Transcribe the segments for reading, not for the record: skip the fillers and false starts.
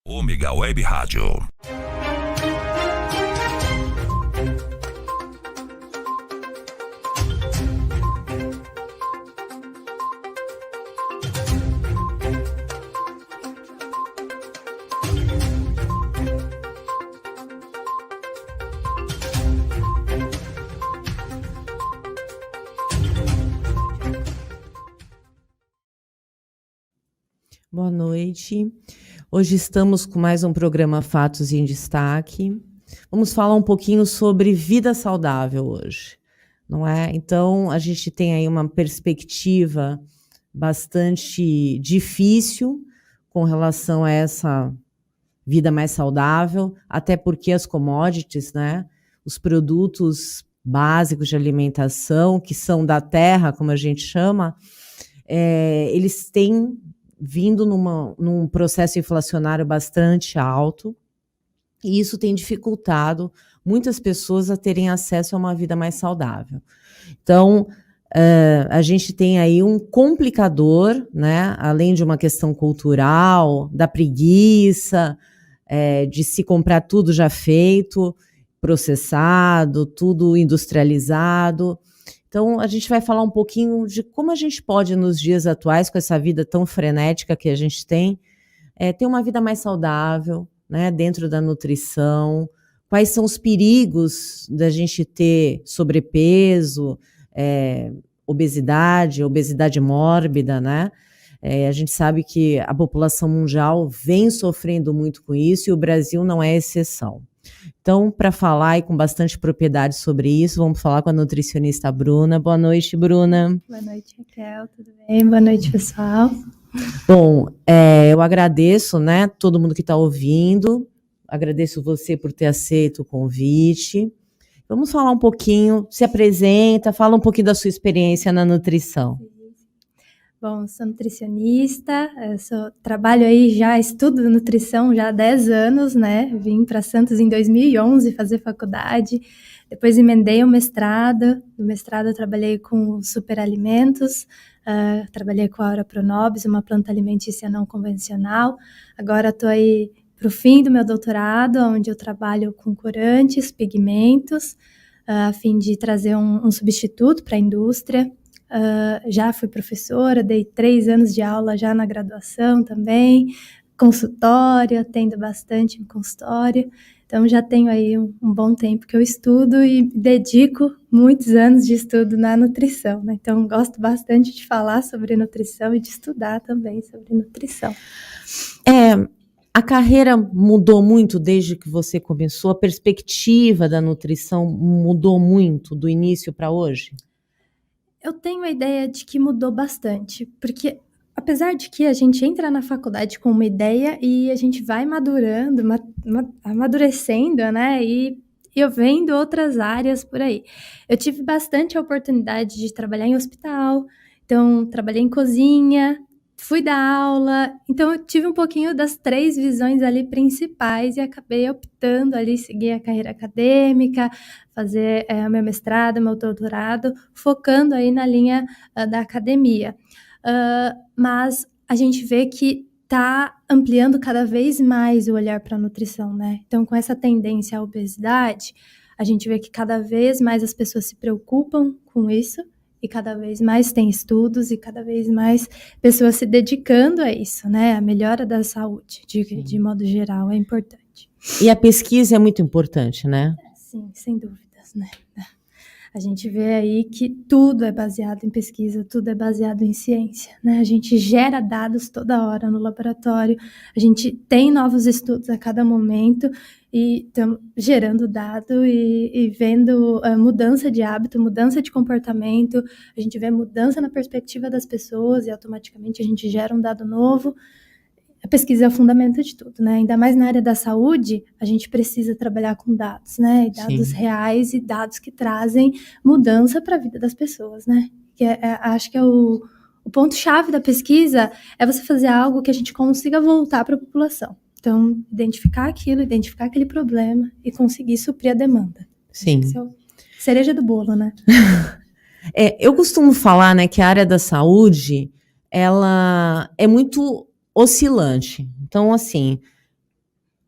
Ômega Web Rádio. Boa noite. Hoje estamos com mais um programa Fatos em Destaque. Vamos falar um pouquinho sobre vida saudável hoje, não é? Então, a gente tem aí uma perspectiva bastante difícil com relação a essa vida mais saudável, até porque as commodities, né, os produtos básicos de alimentação, que são da terra, como a gente chama, eles têm vindo num processo inflacionário bastante alto, e isso tem dificultado muitas pessoas a terem acesso a uma vida mais saudável. Então, a gente tem aí um complicador, né, além de uma questão cultural, da preguiça, de se comprar tudo já feito, processado, tudo industrializado. Então, a gente vai falar um pouquinho de como a gente pode, nos dias atuais, com essa vida tão frenética que a gente tem, ter uma vida mais saudável, né, dentro da nutrição, quais são os perigos da gente ter sobrepeso, obesidade mórbida, né? A gente sabe que a população mundial vem sofrendo muito com isso e o Brasil não é exceção. Então, para falar e com bastante propriedade sobre isso, vamos falar com a nutricionista Bruna. Boa noite, Bruna. Boa noite, Raquel. Tudo bem? Boa noite, pessoal. Bom, eu agradeço, né, todo mundo que está ouvindo. Agradeço você por ter aceito o convite. Vamos falar um pouquinho, se apresenta, fala um pouquinho da sua experiência na nutrição. Bom, sou nutricionista, trabalho aí estudo nutrição já há 10 anos, né? Vim para Santos em 2011 fazer faculdade, depois emendei o mestrado. No mestrado eu trabalhei com superalimentos, trabalhei com a Aura Pronobis, uma planta alimentícia não convencional. Agora estou aí para o fim do meu doutorado, onde eu trabalho com corantes, pigmentos, a fim de trazer um substituto para a indústria. Já fui professora, dei 3 anos de aula já na graduação também, consultório, atendo bastante em consultório, então já tenho aí um bom tempo que eu estudo e dedico muitos anos de estudo na nutrição, né? Então gosto bastante de falar sobre nutrição e de estudar também sobre nutrição. A carreira mudou muito desde que você começou? A perspectiva da nutrição mudou muito do início para hoje? Eu tenho a ideia de que mudou bastante, porque apesar de que a gente entra na faculdade com uma ideia e a gente vai madurando, amadurecendo, né, e eu vendo outras áreas por aí. Eu tive bastante a oportunidade de trabalhar em hospital, então trabalhei em cozinha, fui dar aula, então eu tive um pouquinho das 3 visões ali principais e acabei optando ali seguir a carreira acadêmica, fazer meu mestrado, meu doutorado, focando aí na linha da academia. Mas a gente vê que está ampliando cada vez mais o olhar para a nutrição, né? Então, com essa tendência à obesidade, a gente vê que cada vez mais as pessoas se preocupam com isso, e cada vez mais tem estudos e cada vez mais pessoas se dedicando a isso, né? A melhora da saúde, de modo geral, é importante. E a pesquisa é muito importante, né? Sim, sem dúvidas, né? A gente vê aí que tudo é baseado em pesquisa, tudo é baseado em ciência, né? A gente gera dados toda hora no laboratório, a gente tem novos estudos a cada momento e estamos gerando dado e vendo mudança de hábito, mudança de comportamento, a gente vê mudança na perspectiva das pessoas e automaticamente a gente gera um dado novo. A pesquisa é o fundamento de tudo, né? Ainda mais na área da saúde, a gente precisa trabalhar com dados, né? E dados Sim. reais e dados que trazem mudança para a vida das pessoas, né? Acho que o ponto-chave da pesquisa é você fazer algo que a gente consiga voltar para a população. Então, identificar aquilo, identificar aquele problema e conseguir suprir a demanda. Sim. Esse é o cereja do bolo, né? Eu costumo falar, né, que a área da saúde, ela é muito oscilante. Então, assim,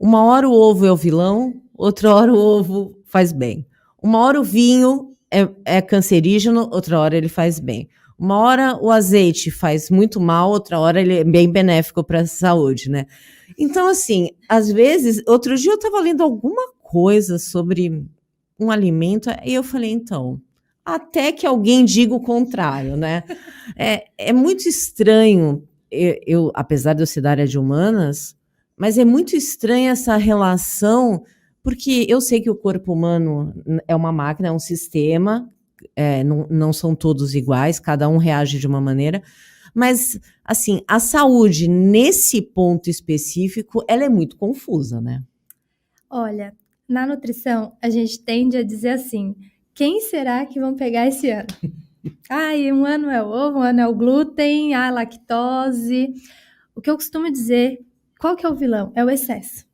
Uma hora o ovo é o vilão, outra hora o ovo faz bem. Uma hora o vinho é cancerígeno, outra hora ele faz bem. Uma hora o azeite faz muito mal, outra hora ele é bem benéfico para a saúde, né? Então, assim, às vezes, outro dia eu estava lendo alguma coisa sobre um alimento e eu falei, então, até que alguém diga o contrário, né? É muito estranho, apesar de eu ser da área de humanas, mas é muito estranha essa relação, porque eu sei que o corpo humano é uma máquina, é um sistema, não são todos iguais, cada um reage de uma maneira, mas, assim, a saúde, nesse ponto específico, ela é muito confusa, né? Olha, na nutrição, a gente tende a dizer assim, quem será que vão pegar esse ano? Um ano é o ovo, um ano é o glúten, a lactose. O que eu costumo dizer, qual que é o vilão? É o excesso.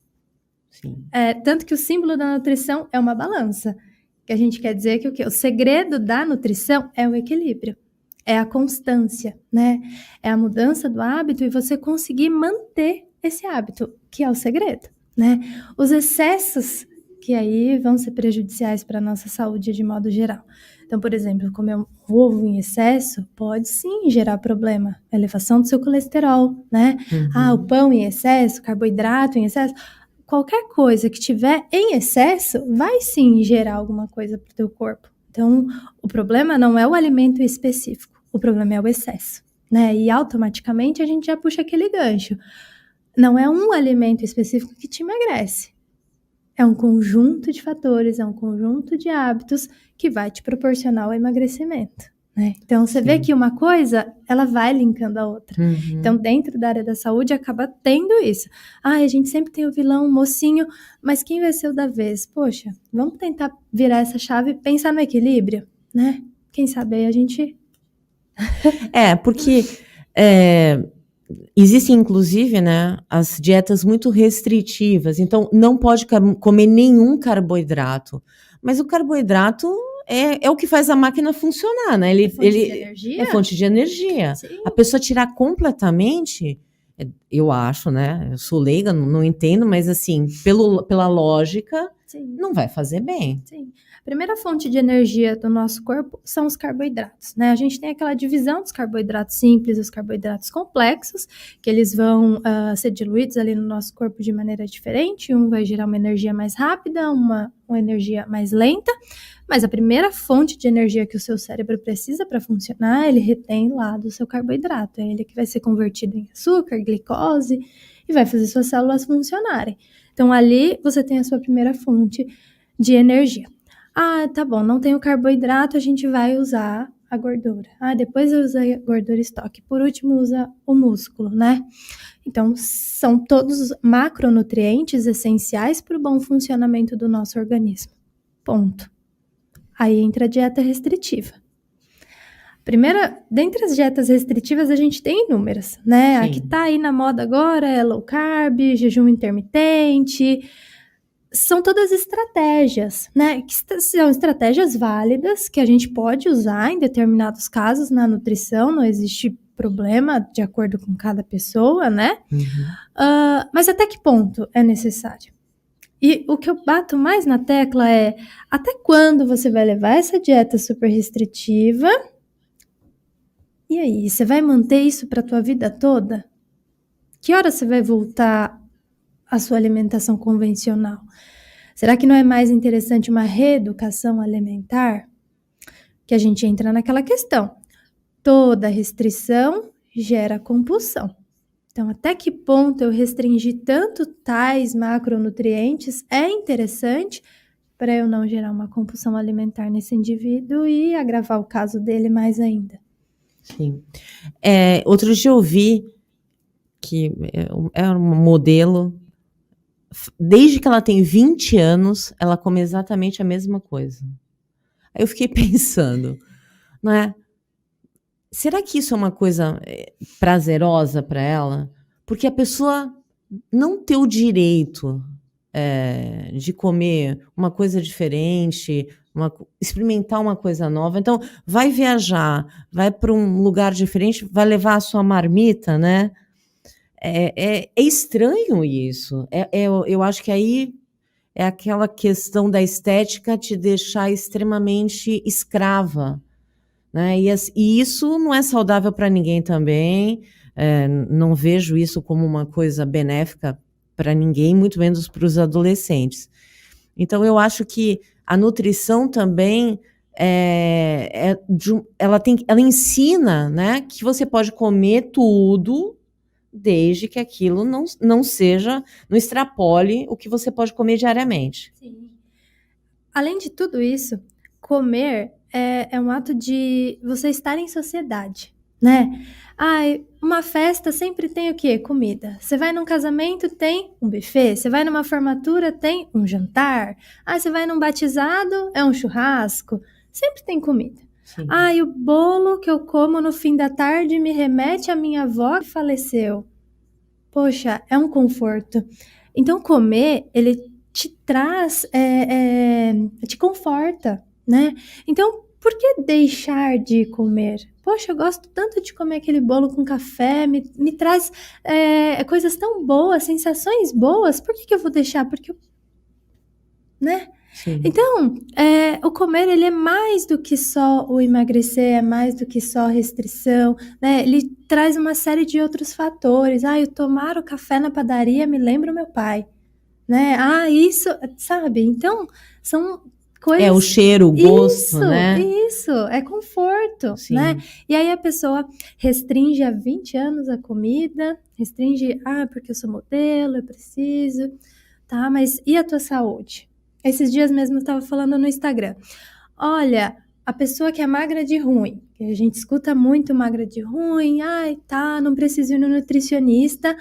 Sim. Tanto que o símbolo da nutrição é uma balança. Que a gente quer dizer que o quê? O segredo da nutrição é o equilíbrio. É a constância, né? É a mudança do hábito e você conseguir manter esse hábito, que é o segredo, né? Os excessos que aí vão ser prejudiciais para a nossa saúde de modo geral. Então, por exemplo, comer um ovo em excesso pode sim gerar problema, elevação do seu colesterol, né? Uhum. O pão em excesso, carboidrato em excesso, qualquer coisa que tiver em excesso vai sim gerar alguma coisa para o teu corpo. Então, o problema não é o alimento específico, o problema é o excesso, né? E automaticamente a gente já puxa aquele gancho. Não é um alimento específico que te emagrece. É um conjunto de fatores, é um conjunto de hábitos que vai te proporcionar o emagrecimento, né? Então, você vê que uma coisa, ela vai linkando a outra. Uhum. Então, dentro da área da saúde, acaba tendo isso. A gente sempre tem o vilão, o mocinho, mas quem vai ser o da vez? Poxa, vamos tentar virar essa chave e pensar no equilíbrio, né? Quem sabe aí a gente... Porque existem, inclusive, né, as dietas muito restritivas, então não pode comer nenhum carboidrato. Mas o carboidrato é o que faz a máquina funcionar, né? É fonte de energia? É fonte de energia. Sim. A pessoa tirar completamente, eu acho, né? Eu sou leiga, não entendo, mas assim, pela lógica, Sim. não vai fazer bem. Sim. A primeira fonte de energia do nosso corpo são os carboidratos, né? A gente tem aquela divisão dos carboidratos simples e os carboidratos complexos, que eles vão ser diluídos ali no nosso corpo de maneira diferente. Um vai gerar uma energia mais rápida, uma energia mais lenta, mas a primeira fonte de energia que o seu cérebro precisa para funcionar, ele retém lá do seu carboidrato. É ele que vai ser convertido em açúcar, glicose e vai fazer suas células funcionarem. Então, ali você tem a sua primeira fonte de energia. Tá bom, não tem o carboidrato, a gente vai usar a gordura. Depois eu uso a gordura estoque. Por último, usa o músculo, né? Então, são todos macronutrientes essenciais para o bom funcionamento do nosso organismo. Ponto. Aí entra a dieta restritiva. Dentre as dietas restritivas, a gente tem inúmeras, né? Sim. A que tá aí na moda agora é low carb, jejum intermitente. São todas estratégias, né? Que são estratégias válidas que a gente pode usar em determinados casos na nutrição, não existe problema de acordo com cada pessoa, né? Uhum. Mas até que ponto é necessário? E o que eu bato mais na tecla é até quando você vai levar essa dieta super restritiva? E aí, você vai manter isso para a tua vida toda? Que hora você vai voltar à sua alimentação convencional? Será que não é mais interessante uma reeducação alimentar? Que a gente entra naquela questão. Toda restrição gera compulsão. Então, até que ponto eu restringir tanto tais macronutrientes é interessante para eu não gerar uma compulsão alimentar nesse indivíduo e agravar o caso dele mais ainda. Sim. Outro dia eu vi que é um modelo, desde que ela tem 20 anos, ela come exatamente a mesma coisa. Aí eu fiquei pensando, não é? Será que isso é uma coisa prazerosa para ela? Porque a pessoa não ter o direito de comer uma coisa diferente, experimentar uma coisa nova. Então, vai viajar, vai para um lugar diferente, vai levar a sua marmita, né? É estranho isso. Eu acho que aí é aquela questão da estética te deixar extremamente escrava, né? E isso não é saudável para ninguém também. Não vejo isso como uma coisa benéfica para ninguém, muito menos para os adolescentes. Então, eu acho que a nutrição também ela ensina, né, que você pode comer tudo, desde que aquilo não extrapole o que você pode comer diariamente. Sim. Além de tudo isso, comer é um ato de você estar em sociedade, né? Uma festa sempre tem o quê? Comida. Você vai num casamento, tem um buffet. Você vai numa formatura, tem um jantar. Você vai num batizado, é um churrasco. Sempre tem comida. Sim. E o bolo que eu como no fim da tarde me remete à minha avó que faleceu. Poxa, é um conforto. Então, comer, ele te traz, te conforta, né? Então, por que deixar de comer? Poxa, eu gosto tanto de comer aquele bolo com café, me traz coisas tão boas, sensações boas, por que eu vou deixar? Porque, né? Sim. Então, o comer, ele é mais do que só o emagrecer, é mais do que só restrição, né? Ele traz uma série de outros fatores. Eu tomar o café na padaria me lembra o meu pai, né? Isso, sabe? Então, são coisas... o cheiro, o gosto, isso, né? Isso, é conforto, Sim. né? E aí a pessoa restringe há 20 anos a comida, restringe, porque eu sou modelo, eu preciso, tá? Mas e a tua saúde? Esses dias mesmo eu estava falando no Instagram. Olha, a pessoa que é magra de ruim, que a gente escuta muito magra de ruim, não preciso ir no nutricionista,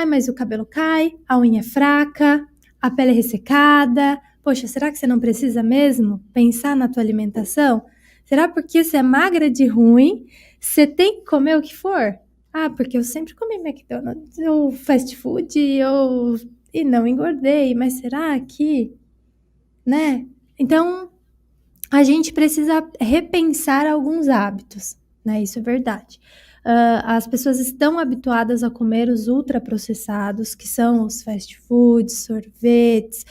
mas o cabelo cai, a unha é fraca, a pele é ressecada. Poxa, será que você não precisa mesmo pensar na tua alimentação? Será porque você é magra de ruim, você tem que comer o que for? Porque eu sempre comi McDonald's, ou fast food, e não engordei, mas será que... né? Então, a gente precisa repensar alguns hábitos, né? Isso é verdade. As pessoas estão habituadas a comer os ultraprocessados, que são os fast foods, sorvetes,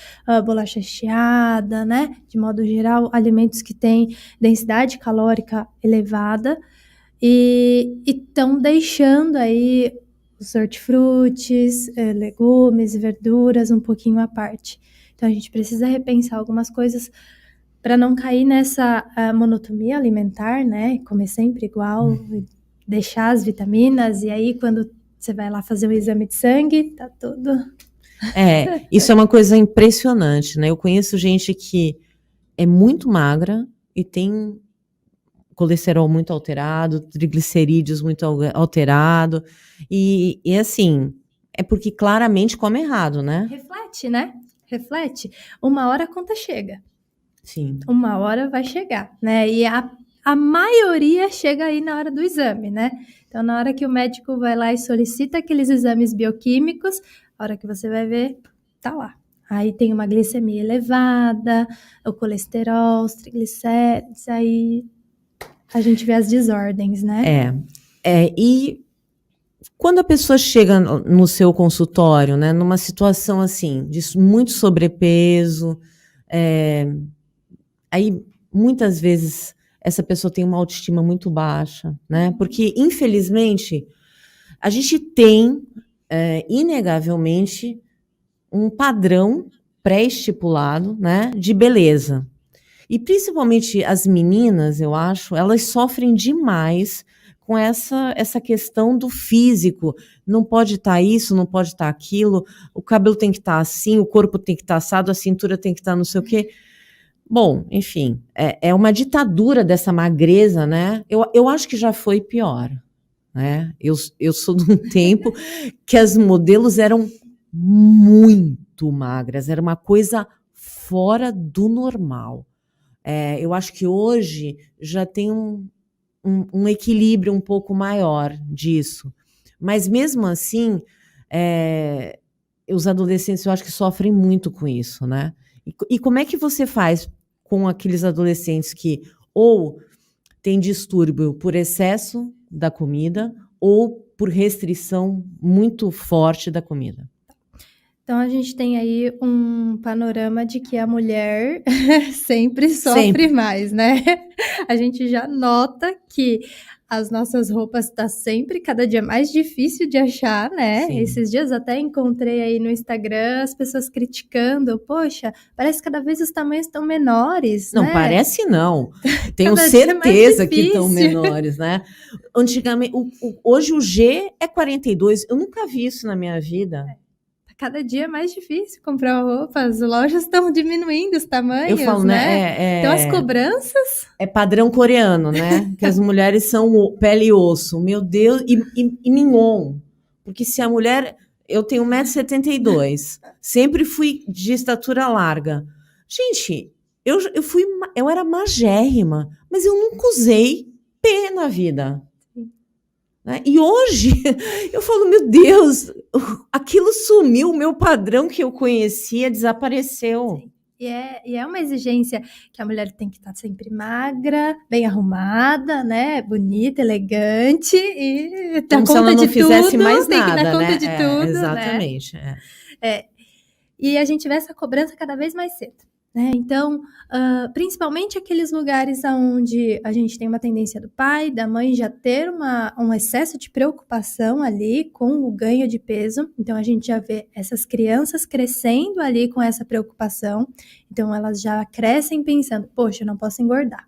bolacha recheada, né? De modo geral, alimentos que têm densidade calórica elevada e estão deixando aí os hortifrutis, legumes e verduras um pouquinho à parte. Então, a gente precisa repensar algumas coisas para não cair nessa monotonia alimentar, né? Comer sempre igual, deixar as vitaminas, e aí quando você vai lá fazer o exame de sangue, tá tudo... Isso é uma coisa impressionante, né? Eu conheço gente que é muito magra e tem colesterol muito alterado, triglicerídeos muito alterado, e assim, é porque claramente come errado, né? Reflete, né? Reflete. Uma hora a conta chega. Sim. Uma hora vai chegar, né? E a maioria chega aí na hora do exame, né? Então, na hora que o médico vai lá e solicita aqueles exames bioquímicos, a hora que você vai ver, tá lá. Aí tem uma glicemia elevada, o colesterol, os triglicéridos, aí a gente vê as desordens, né? E quando a pessoa chega no seu consultório, né, numa situação assim, de muito sobrepeso, aí muitas vezes essa pessoa tem uma autoestima muito baixa, né? Porque, infelizmente, a gente tem, inegavelmente, um padrão pré-estipulado, né, de beleza. E principalmente as meninas, eu acho, elas sofrem demais com essa questão do físico. Não pode estar isso, não pode estar aquilo, o cabelo tem que estar assim, o corpo tem que estar assado, a cintura tem que estar não sei o quê. Bom, enfim, é uma ditadura dessa magreza, né? Eu acho que já foi pior, né? Eu sou de um tempo que as modelos eram muito magras, era uma coisa fora do normal. Eu acho que hoje já tem um equilíbrio um pouco maior disso. Mas mesmo assim, os adolescentes eu acho que sofrem muito com isso, né? E como é que você faz com aqueles adolescentes que ou têm distúrbio por excesso da comida ou por restrição muito forte da comida? Então, a gente tem aí um panorama de que a mulher sempre sofre Sempre. mais, né? A gente já nota que as nossas roupas tá sempre cada dia mais difícil de achar, né? Sim. Esses dias até encontrei aí no Instagram as pessoas criticando, poxa, parece que cada vez os tamanhos estão menores, Não, né? parece não. Tenho Cada dia mais certeza que estão difícil. menores, né? Antigamente, hoje o G é 42. Eu nunca vi isso na minha vida. Cada dia é mais difícil comprar roupa, as lojas estão diminuindo os tamanhos, Eu falo, né? Então, as cobranças... É padrão coreano, né? Que as mulheres são pele e osso. Meu Deus, e mignon. Porque se a mulher... Eu tenho 1,72 m. Sempre fui de estatura larga. Gente, eu era magérrima, mas eu nunca usei P na vida. Né? E hoje, eu falo, meu Deus, aquilo sumiu, o meu padrão que eu conhecia desapareceu. Sim. E é uma exigência que a mulher tem que estar sempre magra, bem arrumada, né? Bonita, elegante e dar Como se conta ela não de fizesse tudo, mais tem que nada, dar conta né? de tudo, Exatamente. né? E a gente vê essa cobrança cada vez mais cedo, né? Então, principalmente aqueles lugares onde a gente tem uma tendência do pai, da mãe já ter um excesso de preocupação ali com o ganho de peso. Então, a gente já vê essas crianças crescendo ali com essa preocupação. Então, elas já crescem pensando, poxa, eu não posso engordar.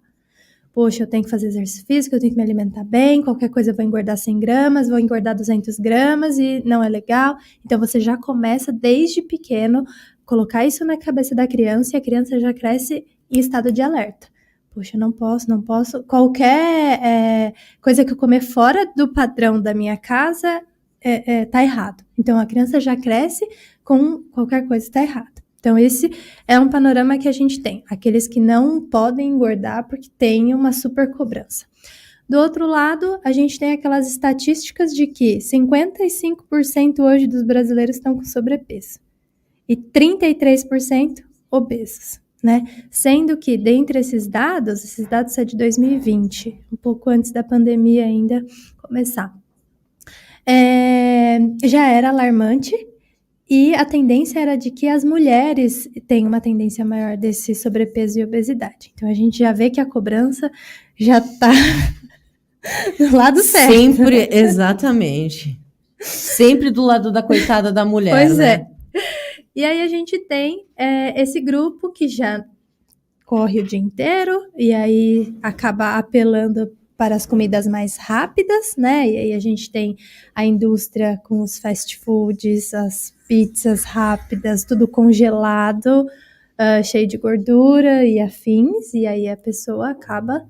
Poxa, eu tenho que fazer exercício físico, eu tenho que me alimentar bem, qualquer coisa eu vou engordar 100 gramas, vou engordar 200 gramas e não é legal. Então, você já começa desde pequeno colocar isso na cabeça da criança e a criança já cresce em estado de alerta. Poxa, não posso. Qualquer coisa que eu comer fora do padrão da minha casa tá errado. Então, a criança já cresce com qualquer coisa está errada. Então, esse é um panorama que a gente tem. Aqueles que não podem engordar porque tem uma super cobrança. Do outro lado, a gente tem aquelas estatísticas de que 55% hoje dos brasileiros estão com sobrepeso e 33% obesos, né? Sendo que, dentre esses dados é de 2020, um pouco antes da pandemia ainda começar, já era alarmante. E a tendência era de que as mulheres têm uma tendência maior desse sobrepeso e obesidade. Então, a gente já vê que a cobrança já está do lado certo. Sempre, exatamente. Sempre do lado da coitada da mulher, pois né? É. E aí a gente tem esse grupo que já corre o dia inteiro e aí acaba apelando para as comidas mais rápidas, né? E aí a gente tem a indústria com os fast foods, as pizzas rápidas, tudo congelado, cheio de gordura e afins, e aí a pessoa acaba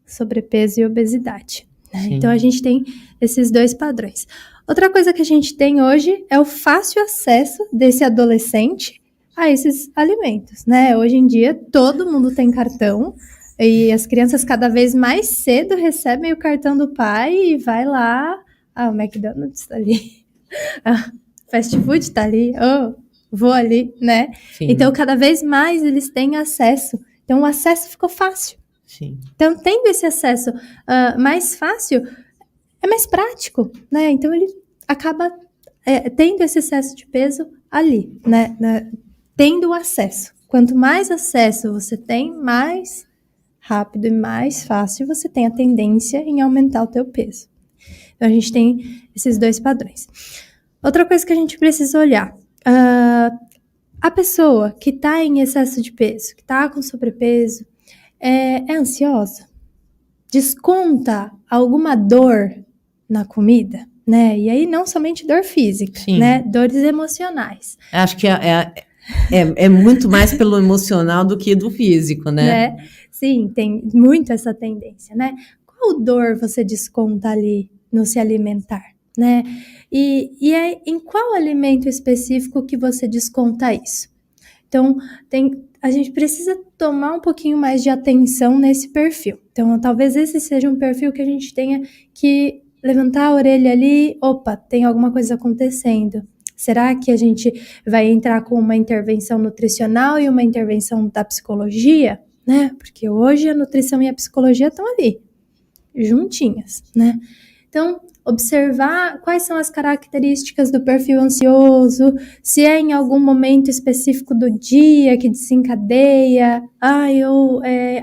sobrepeso e obesidade, né? Então a gente tem esses dois padrões. Outra coisa que a gente tem hoje é o fácil acesso desse adolescente a esses alimentos, né? Hoje em dia todo mundo tem cartão, e as crianças cada vez mais cedo recebem o cartão do pai e vai lá, o McDonald's tá ali, fast food tá ali, vou ali, né? Sim. Então cada vez mais eles têm acesso, então o acesso ficou fácil. Sim. Então tendo esse acesso mais fácil, é mais prático, né? Então ele acaba tendo esse excesso de peso ali, né? Tendo o acesso. Quanto mais acesso você tem, mais rápido e mais fácil você tem a tendência em aumentar o teu peso. Então, a gente tem esses dois padrões. Outra coisa que a gente precisa olhar, a pessoa que está em excesso de peso, que está com sobrepeso, é ansiosa? Desconta alguma dor na comida, né? E aí não somente dor física, Sim. né? Dores emocionais. Acho que é muito mais pelo emocional do que do físico, né? Sim, tem muito essa tendência, né? Qual dor você desconta ali no se alimentar, né? E em qual alimento específico que você desconta isso? Então, a gente precisa tomar um pouquinho mais de atenção nesse perfil. Então, talvez esse seja um perfil que a gente tenha que levantar a orelha ali, opa, tem alguma coisa acontecendo. Será que a gente vai entrar com uma intervenção nutricional e uma intervenção da psicologia, né? Porque hoje a nutrição e a psicologia estão ali, juntinhas, né? Então, observar quais são as características do perfil ansioso, se é em algum momento específico do dia que desencadeia,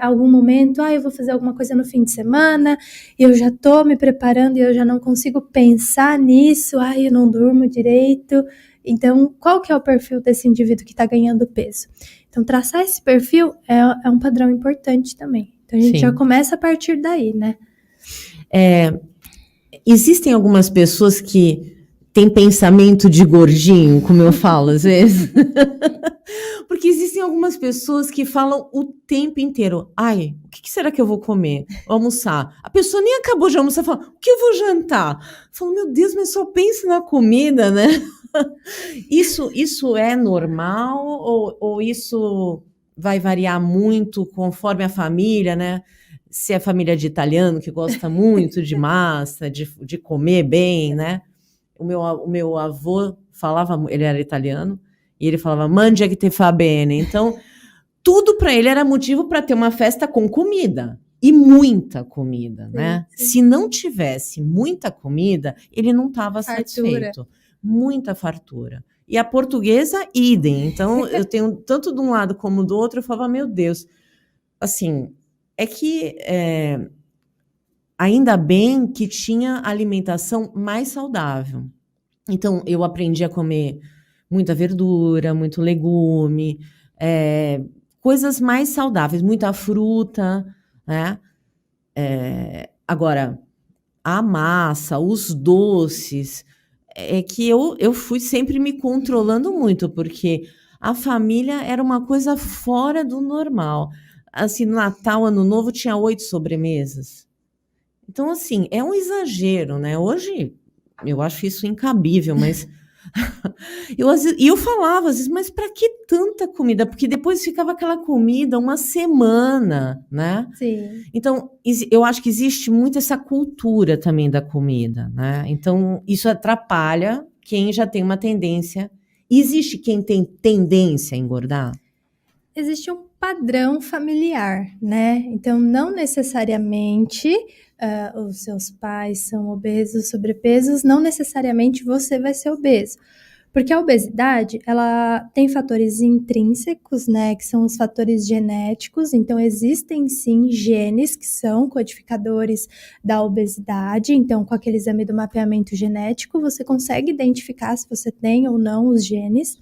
algum momento, eu vou fazer alguma coisa no fim de semana, e eu já estou me preparando e eu já não consigo pensar nisso, eu não durmo direito. Então, qual que é o perfil desse indivíduo que está ganhando peso? Então, traçar esse perfil é um padrão importante também. Então, a gente já começa a partir daí, né? Existem algumas pessoas que têm pensamento de gordinho, como eu falo às vezes. Porque existem algumas pessoas que falam o tempo inteiro, o que será que eu vou comer? Vou almoçar. A pessoa nem acabou de almoçar, fala, o que eu vou jantar? Eu falo, meu Deus, mas só pensa na comida, né? Isso é normal ou isso vai variar muito conforme a família, né? Se é família de italiano, que gosta muito de massa, de comer bem, né? O meu avô falava, ele era italiano, e ele falava, mangia che te fa bene. Então, tudo para ele era motivo para ter uma festa com comida. E muita comida, né? Sim. Se não tivesse muita comida, ele não estava satisfeito. Muita fartura. E a portuguesa, idem. Então, eu tenho tanto de um lado como do outro, eu falava, meu Deus, assim, é que ainda bem que tinha alimentação mais saudável. Então, eu aprendi a comer muita verdura, muito legume, coisas mais saudáveis, muita fruta, né? Agora, a massa, os doces, é que eu fui sempre me controlando muito, porque a família era uma coisa fora do normal. Assim, no Natal, Ano Novo, tinha 8 sobremesas. Então, assim, é um exagero, né? Hoje, eu acho isso incabível, mas... eu falava, às vezes, mas para que tanta comida? Porque depois ficava aquela comida uma semana, né? Sim. Então, eu acho que existe muito essa cultura também da comida, né? Então, isso atrapalha quem já tem uma tendência. Existe quem tem tendência a engordar? Existe um padrão familiar, né? Então, não necessariamente os seus pais são obesos, sobrepesos, não necessariamente você vai ser obeso. Porque a obesidade, ela tem fatores intrínsecos, né, que são os fatores genéticos, então existem sim genes que são codificadores da obesidade, então com aquele exame do mapeamento genético você consegue identificar se você tem ou não os genes,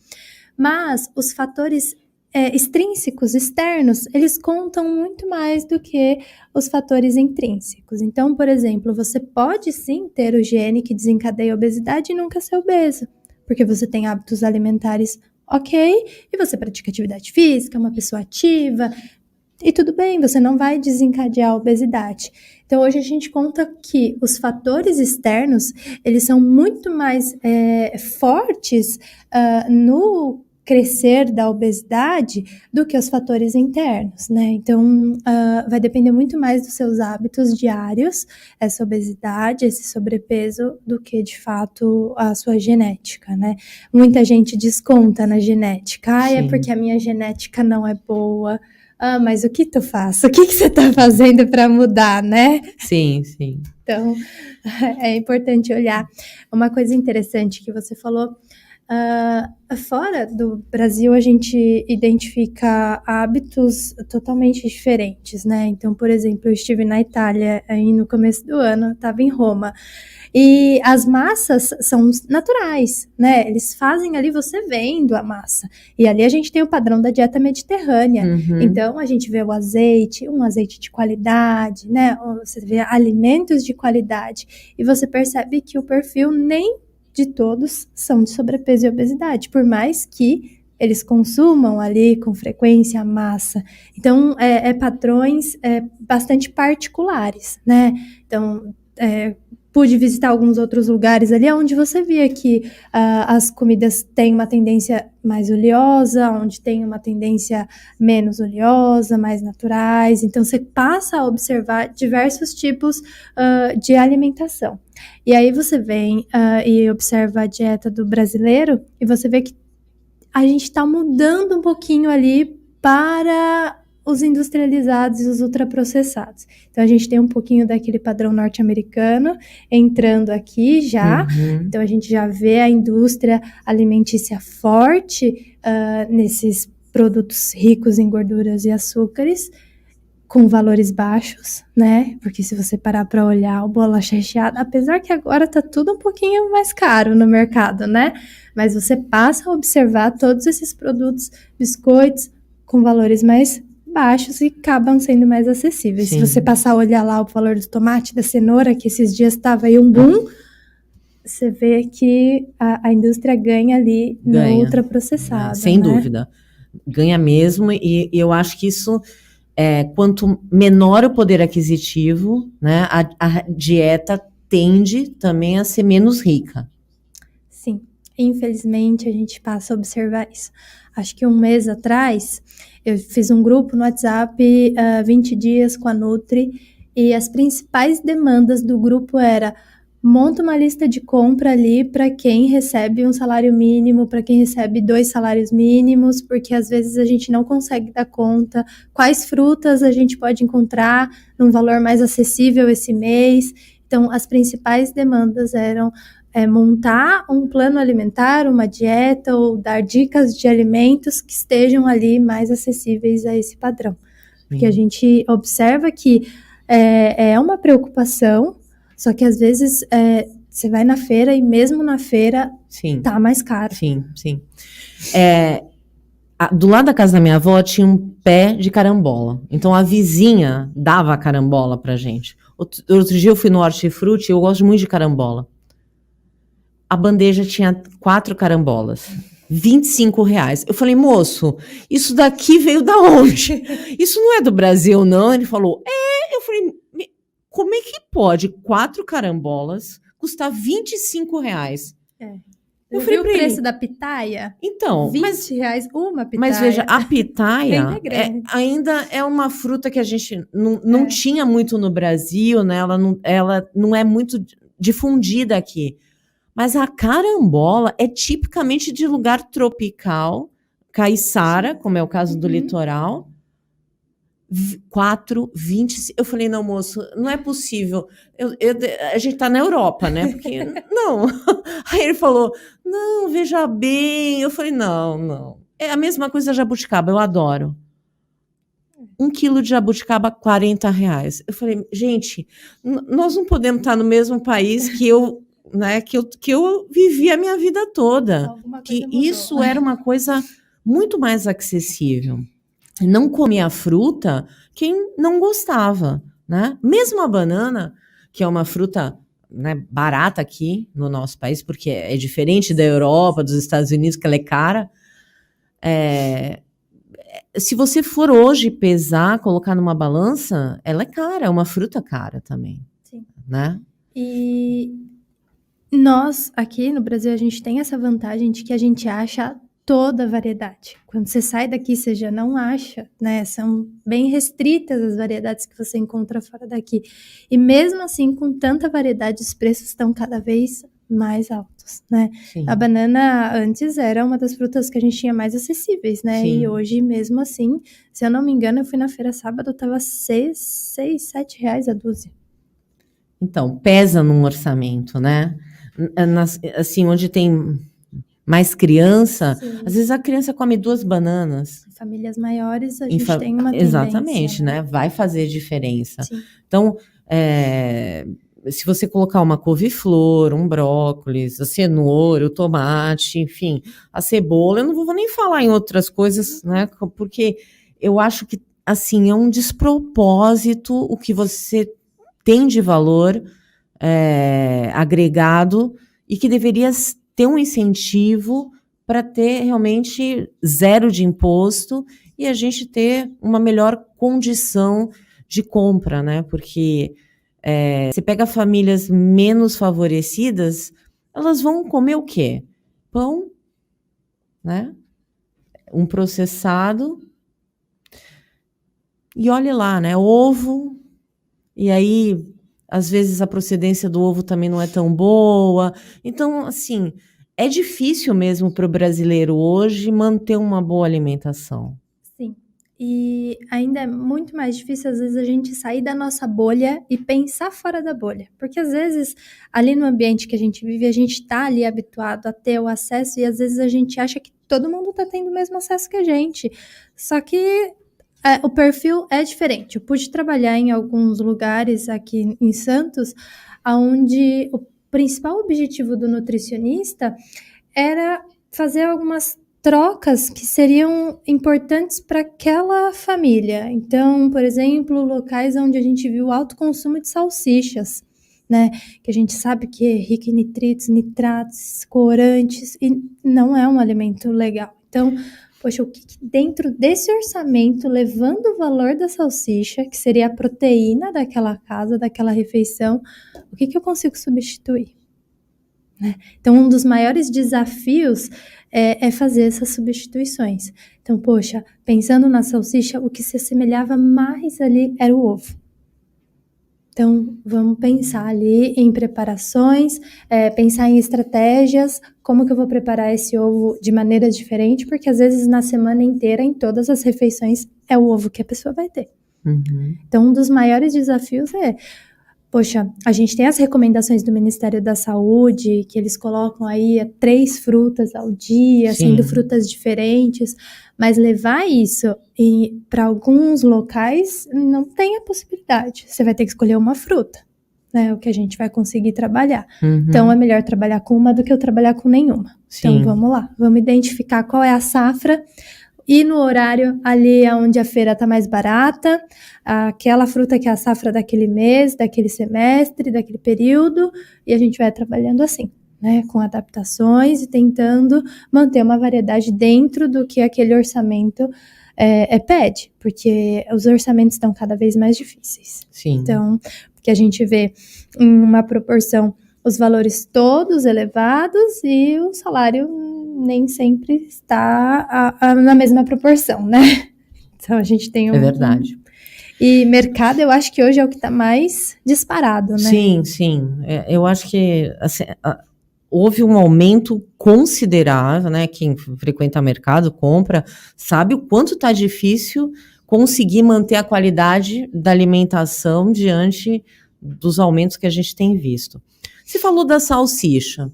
mas os fatores extrínsecos, externos, eles contam muito mais do que os fatores intrínsecos. Então, por exemplo, você pode sim ter o gene que desencadeia a obesidade e nunca ser obeso, porque você tem hábitos alimentares ok, e você pratica atividade física, é uma pessoa ativa, e tudo bem, você não vai desencadear a obesidade. Então, hoje a gente conta que os fatores externos, eles são muito mais fortes no crescer da obesidade do que os fatores internos, né? Então, vai depender muito mais dos seus hábitos diários, essa obesidade, esse sobrepeso, do que, de fato, a sua genética, né? Muita gente desconta na genética. É porque a minha genética não é boa. Mas o que tu faz? O que você tá fazendo para mudar, né? Sim, sim. Então, é importante olhar. Uma coisa interessante que você falou, fora do Brasil a gente identifica hábitos totalmente diferentes, né? Então, por exemplo, eu estive na Itália aí no começo do ano, estava em Roma, e as massas são naturais, né? Eles fazem ali você vendo a massa, e ali a gente tem o padrão da dieta mediterrânea, então a gente vê o azeite, um azeite de qualidade, né? Você vê alimentos de qualidade, e você percebe que o perfil nem de todos são de sobrepeso e obesidade, por mais que eles consumam ali com frequência a massa. Então, padrões bastante particulares, né? Então, pude visitar alguns outros lugares ali onde você via que as comidas têm uma tendência mais oleosa, onde tem uma tendência menos oleosa, mais naturais. Então, você passa a observar diversos tipos de alimentação. E aí você vem e observa a dieta do brasileiro e você vê que a gente está mudando um pouquinho ali para os industrializados e os ultraprocessados. Então, a gente tem um pouquinho daquele padrão norte-americano entrando aqui já. Então, a gente já vê a indústria alimentícia forte nesses produtos ricos em gorduras e açúcares, com valores baixos, né? Porque se você parar para olhar o bolacha recheada, apesar que agora tá tudo um pouquinho mais caro no mercado, né? Mas você passa a observar todos esses produtos, biscoitos, com valores mais baixos e acabam sendo mais acessíveis. Sim. Se você passar a olhar lá o valor do tomate, da cenoura, que esses dias estava aí um boom, você vê que a indústria ganha ali no ultraprocessado. Sem né? dúvida. Ganha mesmo, e eu acho que isso, quanto menor o poder aquisitivo, né, a dieta tende também a ser menos rica. Sim, infelizmente a gente passa a observar isso. Acho que um mês atrás, eu fiz um grupo no WhatsApp, 20 dias com a Nutri, e as principais demandas do grupo era: monta uma lista de compra ali para quem recebe um salário mínimo, para quem recebe 2 salários mínimos, porque às vezes a gente não consegue dar conta, quais frutas a gente pode encontrar num valor mais acessível esse mês. Então, as principais demandas eram montar um plano alimentar, uma dieta, ou dar dicas de alimentos que estejam ali mais acessíveis a esse padrão. Porque a gente observa que é uma preocupação, só que às vezes você vai na feira e mesmo na feira tá mais caro. Sim. Do lado da casa da minha avó tinha um pé de carambola. Então a vizinha dava a carambola pra gente. Outro dia eu fui no Hortifruti e eu gosto muito de carambola. A bandeja tinha 4 carambolas. R$25. Eu falei, moço, isso daqui veio da onde? Isso não é do Brasil, não? Ele falou, Eu falei, como é que pode 4 carambolas custar R$25? Eu falei, o preço da pitaia? Então, R$20 uma pitaia. Mas veja, a pitaia ainda é uma fruta que a gente não tinha muito no Brasil, né? Ela não é muito difundida aqui. Mas a carambola é tipicamente de lugar tropical, caiçara, como é o caso do litoral. 4,20. Eu falei, não, moço, não é possível. A gente tá na Europa, né? Porque, não. Aí ele falou, não, veja bem. Eu falei, não. É a mesma coisa da jabuticaba, eu adoro. 1 quilo de jabuticaba, R$40. Eu falei, gente, nós não podemos estar no mesmo país que eu vivi a minha vida toda. Que isso era uma coisa muito mais acessível. Não comia fruta quem não gostava, né? Mesmo a banana, que é uma fruta, né, barata aqui no nosso país, porque é diferente da Europa, dos Estados Unidos, que ela é cara. Se você for hoje pesar, colocar numa balança, ela é cara, é uma fruta cara também. Sim. Né? E nós, aqui no Brasil, a gente tem essa vantagem de que a gente acha toda a variedade. Quando você sai daqui, você já não acha, né? São bem restritas as variedades que você encontra fora daqui. E mesmo assim, com tanta variedade, os preços estão cada vez mais altos, né? Sim. A banana antes era uma das frutas que a gente tinha mais acessíveis, né? Sim. E hoje, mesmo assim, se eu não me engano, eu fui na feira sábado, tava R$6, R$7 a dúzia. Então, pesa num orçamento, né? Assim, onde tem mais criança, Sim. Às vezes a criança come 2 bananas. Em famílias maiores, a gente tem uma tendência. Exatamente, né? Vai fazer diferença. Sim. Então, se você colocar uma couve-flor, um brócolis, a cenoura, o tomate, enfim, a cebola, eu não vou nem falar em outras coisas, né? Porque eu acho que, assim, é um despropósito o que você tem de valor agregado e que deveria ter um incentivo para ter realmente 0 de imposto e a gente ter uma melhor condição de compra, né? Porque você pega famílias menos favorecidas, elas vão comer o quê? Pão, né? Um processado e olhe lá, né? Ovo, e aí às vezes a procedência do ovo também não é tão boa. Então, assim, é difícil mesmo para o brasileiro hoje manter uma boa alimentação. Sim. E ainda é muito mais difícil, às vezes, a gente sair da nossa bolha e pensar fora da bolha. Porque, às vezes, ali no ambiente que a gente vive, a gente está ali habituado a ter o acesso e, às vezes, a gente acha que todo mundo está tendo o mesmo acesso que a gente. Só que o perfil é diferente. Eu pude trabalhar em alguns lugares aqui em Santos, onde o principal objetivo do nutricionista era fazer algumas trocas que seriam importantes para aquela família. Então, por exemplo, locais onde a gente viu alto consumo de salsichas, né? Que a gente sabe que é rico em nitritos, nitratos, corantes, e não é um alimento legal. Então, poxa, o que dentro desse orçamento, levando o valor da salsicha, que seria a proteína daquela casa, daquela refeição, o que eu consigo substituir? Né? Então, um dos maiores desafios é fazer essas substituições. Então, poxa, pensando na salsicha, o que se assemelhava mais ali era o ovo. Então, vamos pensar ali em preparações, pensar em estratégias, como que eu vou preparar esse ovo de maneira diferente, porque às vezes na semana inteira, em todas as refeições, é o ovo que a pessoa vai ter. Uhum. Então, um dos maiores desafios poxa, a gente tem as recomendações do Ministério da Saúde, que eles colocam aí 3 frutas ao dia, Sim. sendo frutas diferentes, mas levar isso para alguns locais não tem a possibilidade. Você vai ter que escolher uma fruta, né? O que a gente vai conseguir trabalhar. Uhum. Então, é melhor trabalhar com uma do que eu trabalhar com nenhuma. Sim. Então, vamos lá. Vamos identificar qual é a safra e no horário ali onde a feira está mais barata, aquela fruta que é a safra daquele mês, daquele semestre, daquele período, e a gente vai trabalhando assim, né, com adaptações e tentando manter uma variedade dentro do que aquele orçamento pede, porque os orçamentos estão cada vez mais difíceis. Sim. Então, porque a gente vê em uma proporção os valores todos elevados e o salário nem sempre está na mesma proporção, né? Então a gente tem É verdade. E mercado, eu acho que hoje é o que está mais disparado, né? Sim, sim. Eu acho que assim, houve um aumento considerável, né? Quem frequenta mercado, compra, sabe o quanto está difícil conseguir manter a qualidade da alimentação diante dos aumentos que a gente tem visto. Você falou da salsicha.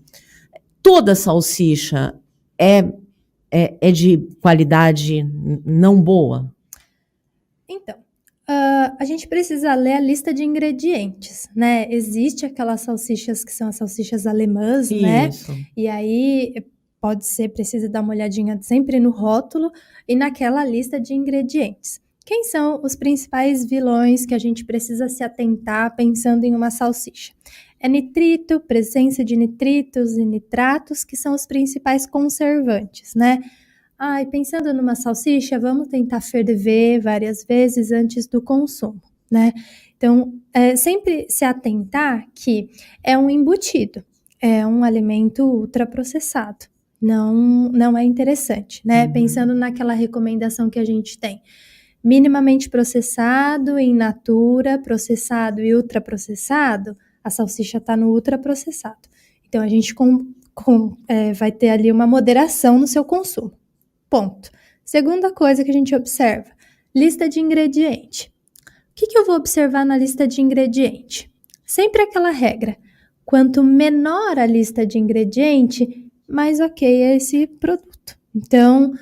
Toda salsicha é de qualidade não boa? Então, a gente precisa ler a lista de ingredientes, né? Existe aquelas salsichas que são as salsichas alemãs, né? Isso. E aí precisa dar uma olhadinha sempre no rótulo e naquela lista de ingredientes. Quem são os principais vilões que a gente precisa se atentar pensando em uma salsicha? É nitrito, presença de nitritos e nitratos, que são os principais conservantes, né? E pensando numa salsicha, vamos tentar ferver várias vezes antes do consumo, né? Então, sempre se atentar que é um embutido, é um alimento ultraprocessado, não é interessante, né? Uhum. Pensando naquela recomendação que a gente tem. Minimamente processado, in natura, processado e ultraprocessado, a salsicha está no ultraprocessado. Então, a gente vai ter ali uma moderação no seu consumo. Ponto. Segunda coisa que a gente observa, lista de ingrediente. O que eu vou observar na lista de ingrediente? Sempre aquela regra, quanto menor a lista de ingrediente, mais ok é esse produto. Então,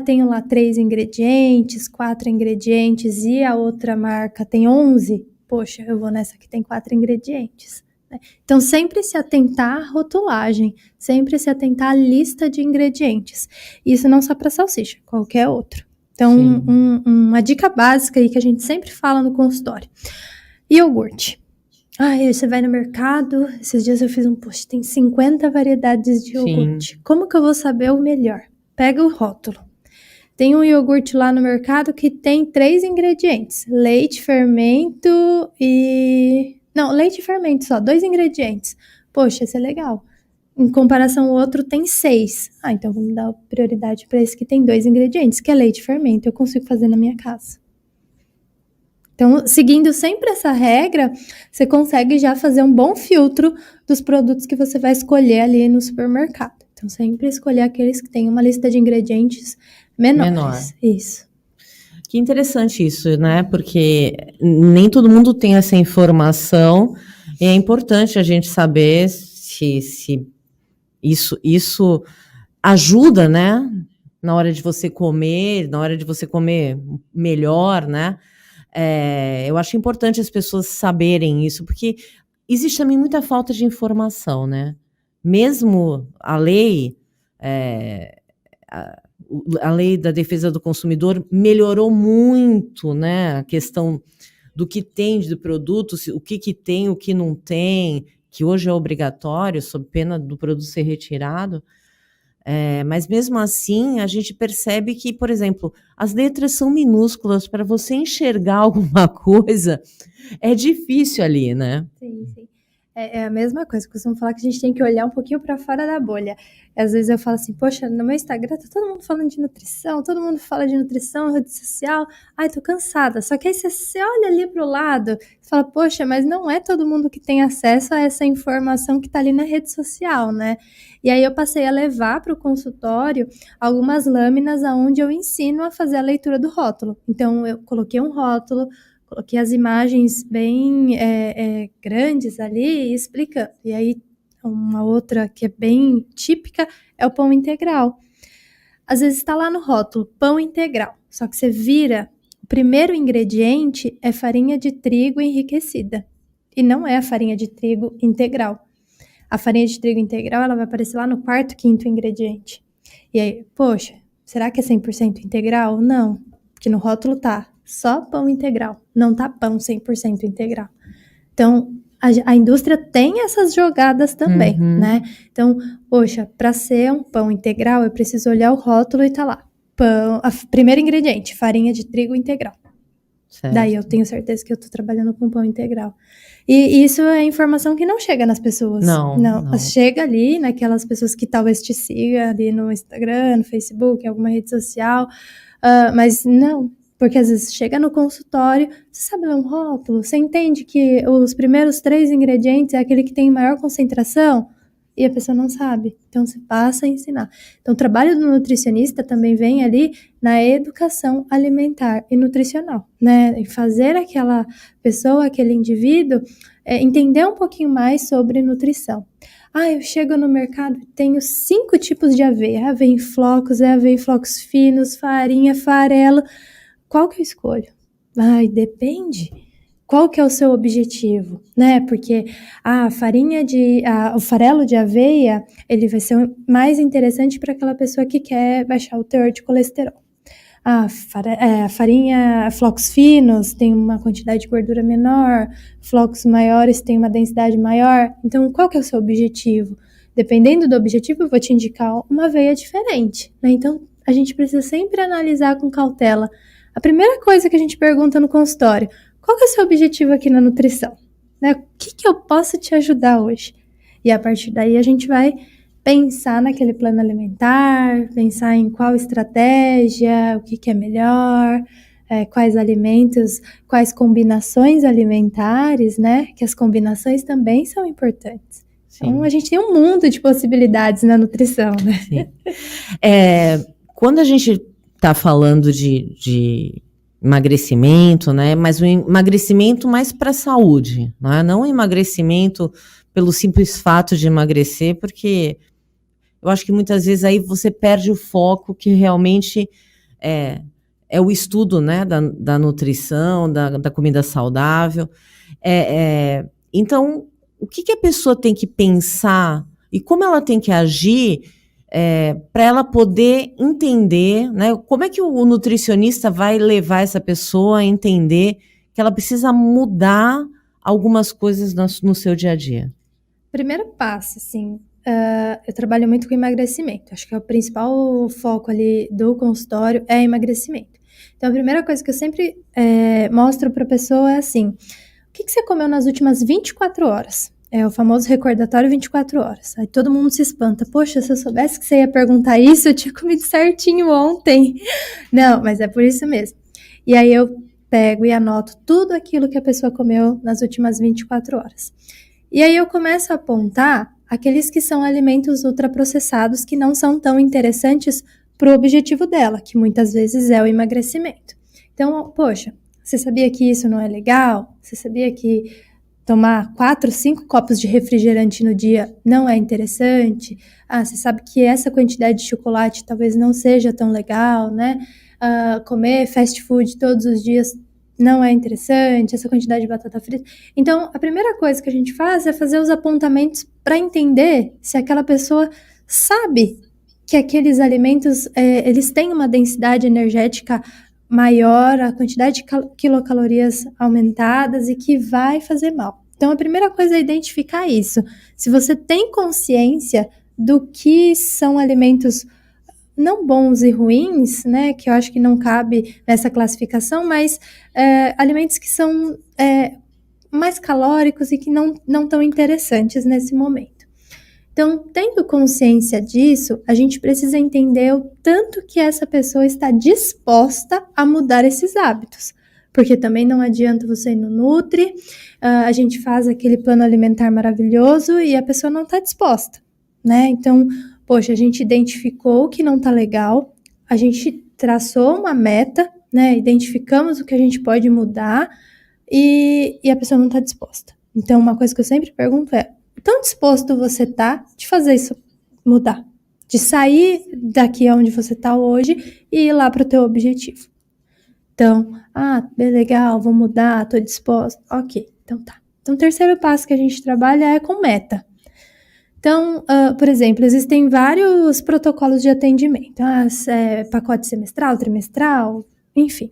tenho lá 3 ingredientes, 4 ingredientes e a outra marca tem 11, poxa, eu vou nessa que tem 4 ingredientes. Então, sempre se atentar à rotulagem, sempre se atentar à lista de ingredientes. Isso não só para salsicha, qualquer outro. Então, uma dica básica aí que a gente sempre fala no consultório. Iogurte. Você vai no mercado, esses dias eu fiz um post, tem 50 variedades de iogurte. Sim. Como que eu vou saber o melhor? Pega o rótulo. Tem um iogurte lá no mercado que tem 3 ingredientes. Leite, fermento e... Não, leite e fermento só, 2 ingredientes. Poxa, esse é legal. Em comparação ao outro, tem 6. Então vamos dar prioridade para esse que tem 2 ingredientes, que é leite e fermento. Eu consigo fazer na minha casa. Então, seguindo sempre essa regra, você consegue já fazer um bom filtro dos produtos que você vai escolher ali no supermercado. Então, sempre escolher aqueles que têm uma lista de ingredientes menores. Menor. Isso. Que interessante isso, né? Porque nem todo mundo tem essa informação e é importante a gente saber se isso ajuda, né? Na hora de você comer melhor, né? Eu acho importante as pessoas saberem isso, porque existe também muita falta de informação, né? Mesmo a lei, a lei da defesa do consumidor melhorou muito, né? A questão do que tem de produtos, o que tem, o que não tem, que hoje é obrigatório, sob pena do produto ser retirado. Mas mesmo assim, a gente percebe que, por exemplo, as letras são minúsculas, para você enxergar alguma coisa, é difícil ali, né? Sim, sim. É a mesma coisa, eu costumo falar que a gente tem que olhar um pouquinho para fora da bolha. Às vezes eu falo assim, poxa, no meu Instagram tá todo mundo falando de nutrição, todo mundo fala de nutrição, rede social, ai, tô cansada. Só que aí você olha ali pro lado e fala, poxa, mas não é todo mundo que tem acesso a essa informação que tá ali na rede social, né? E aí eu passei a levar para o consultório algumas lâminas onde eu ensino a fazer a leitura do rótulo. Então eu coloquei um rótulo, coloquei as imagens bem grandes ali explicando. E aí, uma outra que é bem típica é o pão integral. Às vezes está lá no rótulo, pão integral. Só que você vira, o primeiro ingrediente é farinha de trigo enriquecida. E não é a farinha de trigo integral. A farinha de trigo integral, ela vai aparecer lá no quarto, quinto ingrediente. E aí, poxa, será que é 100% integral? Não, porque no rótulo tá só pão integral, não tá pão 100% integral. Então, a indústria tem essas jogadas também, né? Então, poxa, para ser um pão integral, eu preciso olhar o rótulo e tá lá. Primeiro ingrediente, farinha de trigo integral. Certo. Daí eu tenho certeza que eu tô trabalhando com pão integral. E isso é informação que não chega nas pessoas. Não. Chega ali naquelas pessoas que talvez te sigam ali no Instagram, no Facebook, em alguma rede social, mas não. Porque às vezes chega no consultório, você sabe ler um rótulo, você entende que os primeiros 3 ingredientes é aquele que tem maior concentração e a pessoa não sabe. Então você passa a ensinar. Então o trabalho do nutricionista também vem ali na educação alimentar e nutricional, né? Em fazer aquela pessoa, aquele indivíduo, entender um pouquinho mais sobre nutrição. Eu chego no mercado e tenho 5 tipos de aveia. Aveia em flocos finos, farinha, farelo. Qual que eu escolho? Depende. Qual que é o seu objetivo, né? Porque o farelo de aveia, ele vai ser mais interessante para aquela pessoa que quer baixar o teor de colesterol. A farinha, flocos finos tem uma quantidade de gordura menor, flocos maiores tem uma densidade maior. Então, qual que é o seu objetivo? Dependendo do objetivo, eu vou te indicar uma aveia diferente, né? Então, a gente precisa sempre analisar com cautela. A primeira coisa que a gente pergunta no consultório, qual que é o seu objetivo aqui na nutrição? Né? O que eu posso te ajudar hoje? E a partir daí a gente vai pensar naquele plano alimentar, pensar em qual estratégia, o que é melhor, quais alimentos, quais combinações alimentares, né? Que as combinações também são importantes. Sim. Então a gente tem um mundo de possibilidades na nutrição, né? Sim. Quando a gente está falando de emagrecimento, né? Mas um emagrecimento mais para a saúde, né? Não um emagrecimento pelo simples fato de emagrecer, porque eu acho que muitas vezes aí você perde o foco que realmente é o estudo, né? Da nutrição, da comida saudável. Então, o que a pessoa tem que pensar e como ela tem que agir para ela poder entender, né? Como é que o nutricionista vai levar essa pessoa a entender que ela precisa mudar algumas coisas no seu dia a dia? Primeiro passo, assim, eu trabalho muito com emagrecimento. Acho que o principal foco ali do consultório é emagrecimento. Então, a primeira coisa que eu sempre mostro para a pessoa é assim, o que você comeu nas últimas 24 horas? É o famoso recordatório 24 horas. Aí todo mundo se espanta. Poxa, se eu soubesse que você ia perguntar isso, eu tinha comido certinho ontem. Não, mas é por isso mesmo. E aí eu pego e anoto tudo aquilo que a pessoa comeu nas últimas 24 horas. E aí eu começo a apontar aqueles que são alimentos ultraprocessados que não são tão interessantes para o objetivo dela, que muitas vezes é o emagrecimento. Então, poxa, você sabia que isso não é legal? Você sabia que tomar 4, 5 copos de refrigerante no dia não é interessante? Você sabe que essa quantidade de chocolate talvez não seja tão legal, né? Comer fast food todos os dias não é interessante, essa quantidade de batata frita. Então, a primeira coisa que a gente faz é fazer os apontamentos para entender se aquela pessoa sabe que aqueles alimentos, eles têm uma densidade energética maior, a quantidade de quilocalorias aumentadas e que vai fazer mal. Então, a primeira coisa é identificar isso. Se você tem consciência do que são alimentos não bons e ruins, né, que eu acho que não cabe nessa classificação, mas alimentos que são mais calóricos e que não tão interessantes nesse momento. Então, tendo consciência disso, a gente precisa entender o tanto que essa pessoa está disposta a mudar esses hábitos. Porque também não adianta você ir no Nutri, a gente faz aquele plano alimentar maravilhoso e a pessoa não está disposta, né? Então, poxa, a gente identificou o que não está legal, a gente traçou uma meta, né? Identificamos o que a gente pode mudar e a pessoa não está disposta. Então, uma coisa que eu sempre pergunto é: tão disposto você tá de fazer isso mudar? De sair daqui onde você tá hoje e ir lá pro teu objetivo. Então, legal, vou mudar, tô disposto. Ok, então tá. Então, o terceiro passo que a gente trabalha é com meta. Então, por exemplo, existem vários protocolos de atendimento. Pacote semestral, trimestral, enfim.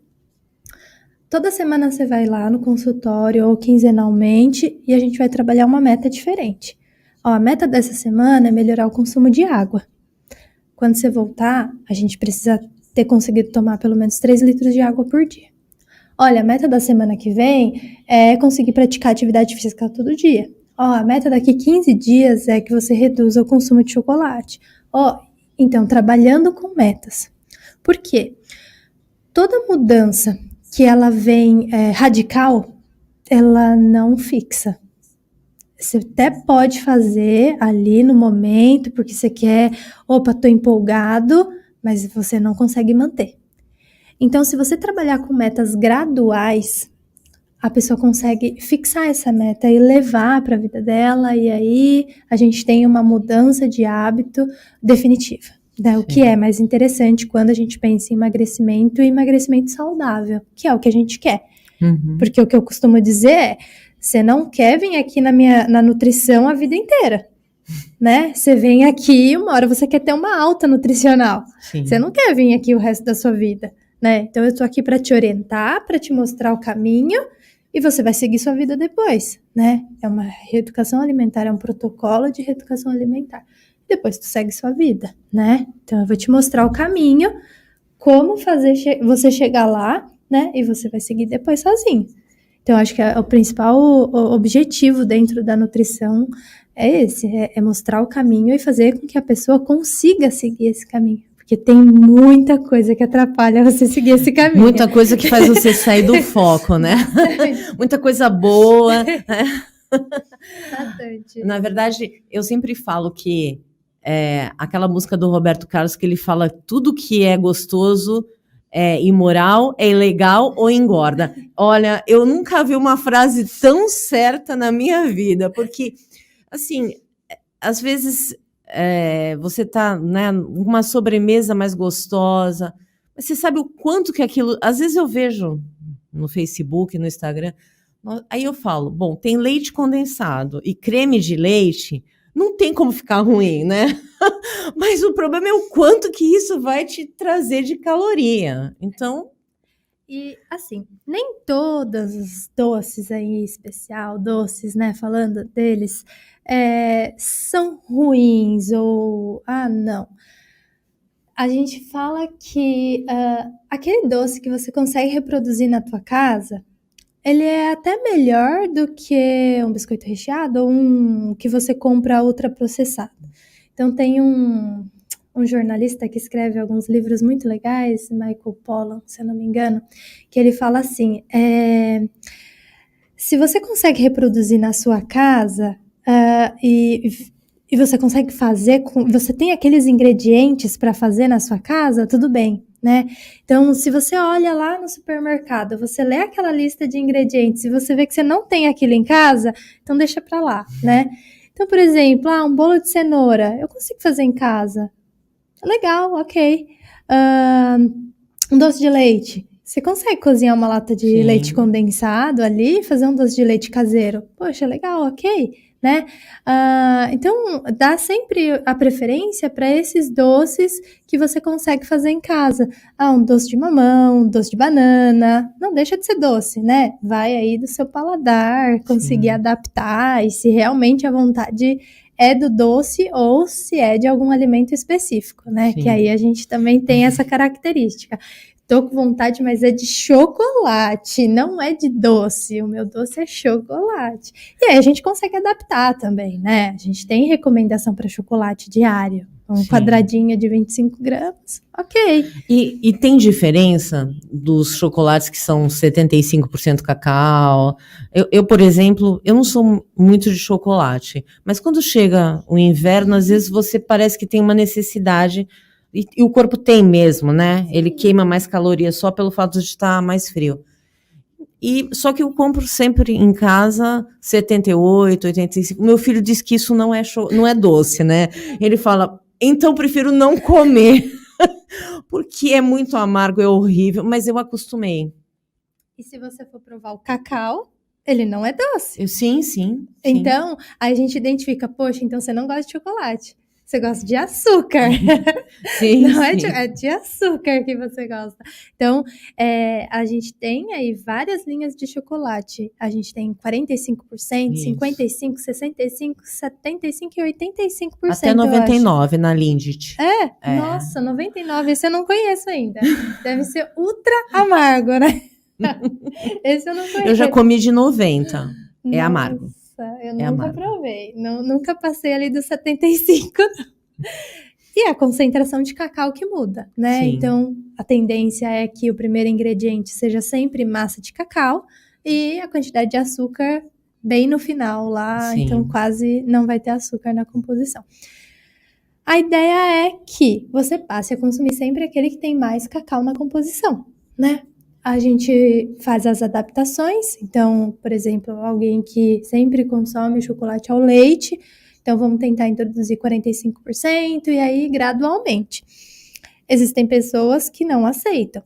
Toda semana você vai lá no consultório ou quinzenalmente e a gente vai trabalhar uma meta diferente. A meta dessa semana é melhorar o consumo de água. Quando você voltar, a gente precisa ter conseguido tomar pelo menos 3 litros de água por dia. Olha, a meta da semana que vem é conseguir praticar atividade física todo dia. A meta daqui 15 dias é que você reduza o consumo de chocolate. Então, trabalhando com metas. Por quê? Toda mudança que ela vem radical, ela não fixa. Você até pode fazer ali no momento, porque você quer, tô empolgado, mas você não consegue manter. Então, se você trabalhar com metas graduais, a pessoa consegue fixar essa meta e levar para a vida dela, e aí a gente tem uma mudança de hábito definitiva. O que é mais interessante quando a gente pensa em emagrecimento e emagrecimento saudável, que é o que a gente quer. Uhum. Porque o que eu costumo dizer é: você não quer vir aqui na nutrição a vida inteira, né? Você vem aqui, uma hora você quer ter uma alta nutricional. Sim. Você não quer vir aqui o resto da sua vida, né? Então eu tô aqui para te orientar, para te mostrar o caminho, e você vai seguir sua vida depois, né? É uma reeducação alimentar, é um protocolo de reeducação alimentar. Depois tu segue sua vida, né? Então eu vou te mostrar o caminho, como fazer você chegar lá, né? E você vai seguir depois sozinho. Então eu acho que o principal objetivo dentro da nutrição é esse, é mostrar o caminho e fazer com que a pessoa consiga seguir esse caminho. Porque tem muita coisa que atrapalha você seguir esse caminho. Muita coisa que faz você sair do foco, né? Muita coisa boa. Bastante. Na verdade, eu sempre falo que aquela música do Roberto Carlos que ele fala tudo que é gostoso é imoral, é ilegal ou engorda. Olha, eu nunca vi uma frase tão certa na minha vida, porque, assim, às vezes você tá, né, numa sobremesa mais gostosa, mas você sabe o quanto que aquilo... Às vezes eu vejo no Facebook, no Instagram, aí eu falo, bom, tem leite condensado e creme de leite, não tem como ficar ruim, né? Mas o problema é o quanto que isso vai te trazer de caloria. Então... E, assim, nem todos os doces aí, especial, doces, né, falando deles, são ruins ou... não. A gente fala que aquele doce que você consegue reproduzir na tua casa, ele é até melhor do que um biscoito recheado ou um que você compra ultraprocessado. Então, tem um jornalista que escreve alguns livros muito legais, Michael Pollan, se eu não me engano, que ele fala assim, se você consegue reproduzir na sua casa e e você consegue fazer, você tem aqueles ingredientes para fazer na sua casa, tudo bem, né? Então, se você olha lá no supermercado, você lê aquela lista de ingredientes e você vê que você não tem aquilo em casa, então deixa para lá, né? Então, por exemplo, um bolo de cenoura, eu consigo fazer em casa. Legal, ok. Um doce de leite. Você consegue cozinhar uma lata de leite condensado ali e fazer um doce de leite caseiro? Poxa, legal, ok, né? Então, dá sempre a preferência para esses doces que você consegue fazer em casa. Um doce de mamão, um doce de banana. Não deixa de ser doce, né? Vai aí do seu paladar, conseguir adaptar e se realmente a vontade é do doce ou se é de algum alimento específico, né? Que aí a gente também tem essa característica. Tô com vontade, mas é de chocolate, não é de doce. O meu doce é chocolate. E aí a gente consegue adaptar também, né? A gente tem recomendação para chocolate diário. Um quadradinho de 25 gramas, ok. E tem diferença dos chocolates que são 75% cacau? Eu, por exemplo, eu não sou muito de chocolate, mas quando chega o inverno, às vezes você parece que tem uma necessidade, e o corpo tem mesmo, né? Ele queima mais calorias só pelo fato de estar mais frio. Só que eu compro sempre em casa 78, 85. Meu filho diz que isso não é doce, né? Ele fala, então prefiro não comer, porque é muito amargo, é horrível, mas eu acostumei. E se você for provar o cacau, ele não é doce. Sim. Então, aí a gente identifica, poxa, então você não gosta de chocolate. Você gosta de açúcar. Não é de açúcar que você gosta. Então, a gente tem aí várias linhas de chocolate. A gente tem 45%, 55%, 65%, 75% e 85%. Até 99% na Lindt. Nossa, 99%. Esse eu não conheço ainda. Deve ser ultra amargo, né? Esse eu não conheço. Eu já comi de 90%. É amargo. Eu nunca provei. Nunca passei ali dos 75. E a concentração de cacau que muda, né? Sim. Então, a tendência é que o primeiro ingrediente seja sempre massa de cacau e a quantidade de açúcar bem no final lá. Sim. Então, quase não vai ter açúcar na composição. A ideia é que você passe a consumir sempre aquele que tem mais cacau na composição, né? A gente faz as adaptações, então, por exemplo, alguém que sempre consome chocolate ao leite, então vamos tentar introduzir 45% e aí gradualmente. Existem pessoas que não aceitam.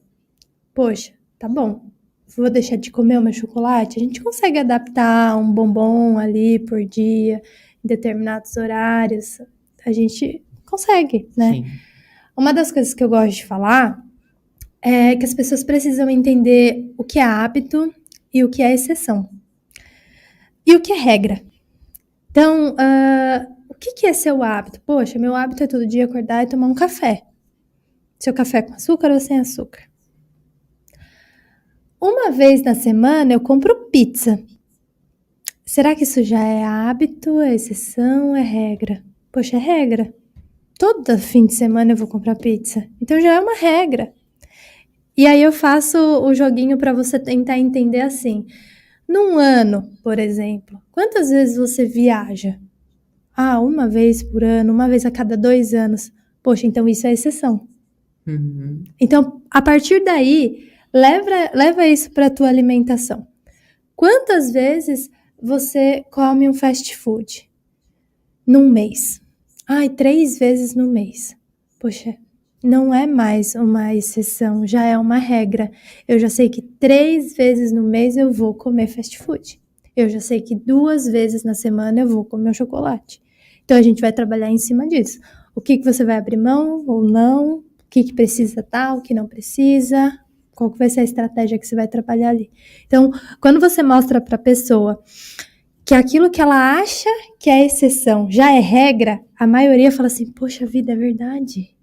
Poxa, tá bom, vou deixar de comer o meu chocolate? A gente consegue adaptar um bombom ali por dia, em determinados horários, a gente consegue, né? Sim. Uma das coisas que eu gosto de falar é que as pessoas precisam entender o que é hábito e o que é exceção. E o que é regra. Então, o que é seu hábito? Poxa, meu hábito é todo dia acordar e tomar um café. Seu café com açúcar ou sem açúcar? Uma vez na semana eu compro pizza. Será que isso já é hábito, é exceção, é regra? Poxa, é regra. Todo fim de semana eu vou comprar pizza. Então já é uma regra. E aí eu faço o joguinho para você tentar entender assim. Num ano, por exemplo, quantas vezes você viaja? Uma vez por ano, uma vez a cada 2 anos. Poxa, então isso é exceção. Uhum. Então, a partir daí, leva isso para a tua alimentação. Quantas vezes você come um fast food? Num mês. 3 vezes no mês. Poxa, não é mais uma exceção, já é uma regra. Eu já sei que 3 vezes no mês eu vou comer fast food. Eu já sei que 2 vezes na semana eu vou comer chocolate. Então, a gente vai trabalhar em cima disso. O que você vai abrir mão ou não? O que precisa tal, o que não precisa? Qual que vai ser a estratégia que você vai trabalhar ali? Então, quando você mostra para a pessoa que aquilo que ela acha que é exceção já é regra, a maioria fala assim, poxa vida, é verdade.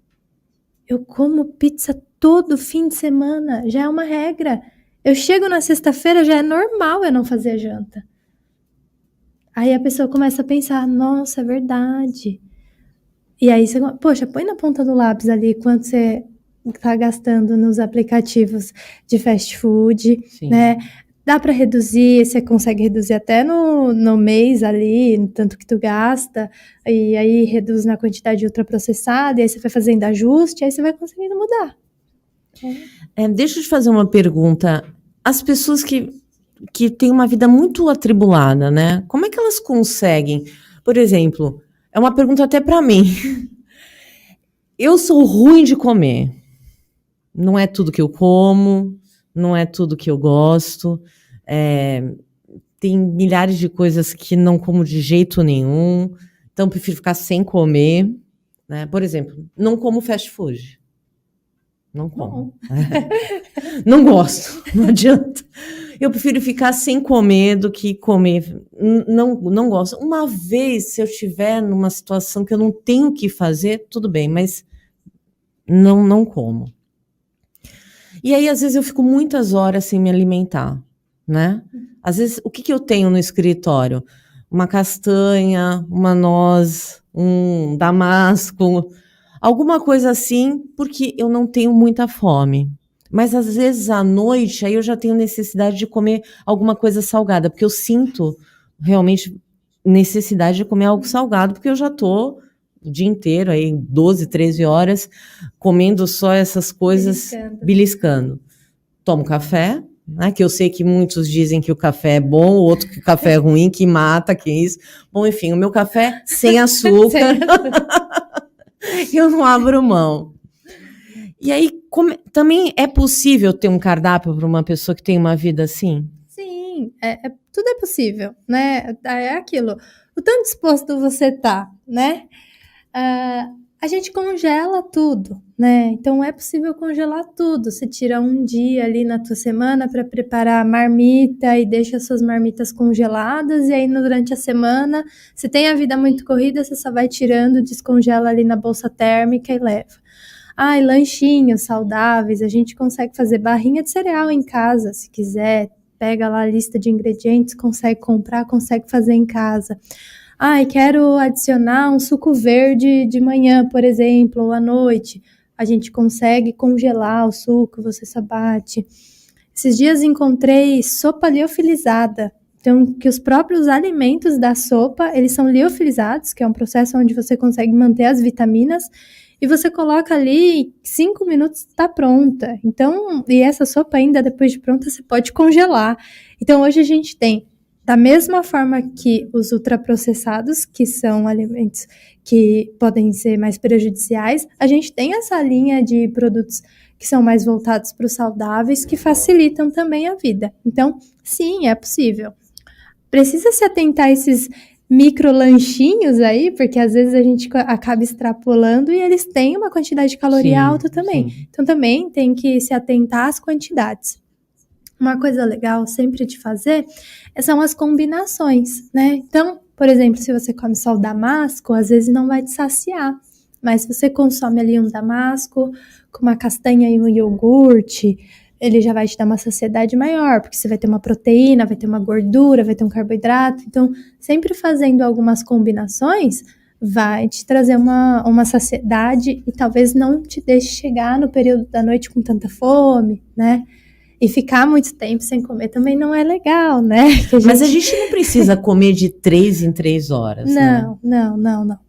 Eu como pizza todo fim de semana, já é uma regra. Eu chego na sexta-feira, já é normal eu não fazer janta. Aí a pessoa começa a pensar, nossa, é verdade. E aí você, poxa, põe na ponta do lápis ali quanto você tá gastando nos aplicativos de fast food, Sim. né? Dá para reduzir, você consegue reduzir até no mês ali, no tanto que tu gasta, e aí reduz na quantidade de ultraprocessada, e aí você vai fazendo ajuste, aí você vai conseguindo mudar. Deixa eu te fazer uma pergunta. As pessoas que têm uma vida muito atribulada, né? Como é que elas conseguem? Por exemplo, é uma pergunta até para mim. Eu sou ruim de comer. Não é tudo que eu como, não é tudo que eu gosto. Tem milhares de coisas que não como de jeito nenhum. Então, prefiro ficar sem comer. Né? Por exemplo, não como fast food. Não como. Não gosto, não adianta. Eu prefiro ficar sem comer do que comer. Não gosto. Uma vez, se eu estiver numa situação que eu não tenho o que fazer, tudo bem, mas não como. E aí, às vezes, eu fico muitas horas sem me alimentar, né? Às vezes, o que eu tenho no escritório? Uma castanha, uma noz, um damasco, alguma coisa assim, porque eu não tenho muita fome. Mas, às vezes, à noite, aí eu já tenho necessidade de comer alguma coisa salgada, porque eu sinto realmente necessidade de comer algo salgado, porque eu já estou o dia inteiro, aí 12, 13 horas, comendo só essas coisas, beliscando. Tomo café, né, que eu sei que muitos dizem que o café é bom, outro que o café é ruim, que mata, que isso. Bom, enfim, o meu café sem açúcar, eu não abro mão. E aí, também é possível ter um cardápio para uma pessoa que tem uma vida assim? Sim, tudo é possível, né? É aquilo. O tanto disposto você tá, né? A gente congela tudo, né? Então é possível congelar tudo. Você tira um dia ali na tua semana para preparar a marmita e deixa as suas marmitas congeladas, e aí durante a semana, se tem a vida muito corrida, você só vai tirando, descongela ali na bolsa térmica e leva. E lanchinhos saudáveis, a gente consegue fazer barrinha de cereal em casa, se quiser. Pega lá a lista de ingredientes, consegue comprar, consegue fazer em casa. Quero adicionar um suco verde de manhã, por exemplo, ou à noite. A gente consegue congelar o suco, você só bate. Esses dias encontrei sopa liofilizada. Então, que os próprios alimentos da sopa, eles são liofilizados, que é um processo onde você consegue manter as vitaminas, e você coloca ali, 5 minutos está pronta. Então, e essa sopa ainda, depois de pronta, você pode congelar. Então, hoje a gente tem, da mesma forma que os ultraprocessados, que são alimentos que podem ser mais prejudiciais, a gente tem essa linha de produtos que são mais voltados para os saudáveis, que facilitam também a vida. Então, sim, é possível. Precisa se atentar a esses micro lanchinhos aí, porque às vezes a gente acaba extrapolando e eles têm uma quantidade de caloria alta também. Sim. Então, também tem que se atentar às quantidades. Uma coisa legal sempre de fazer são as combinações, né? Então, por exemplo, se você come só o damasco, às vezes não vai te saciar. Mas se você consome ali um damasco com uma castanha e um iogurte, ele já vai te dar uma saciedade maior, porque você vai ter uma proteína, vai ter uma gordura, vai ter um carboidrato. Então, sempre fazendo algumas combinações, vai te trazer uma saciedade e talvez não te deixe chegar no período da noite com tanta fome, né? E ficar muito tempo sem comer também não é legal, né? Mas a gente não precisa comer de 3 em 3 horas, não, né? Não.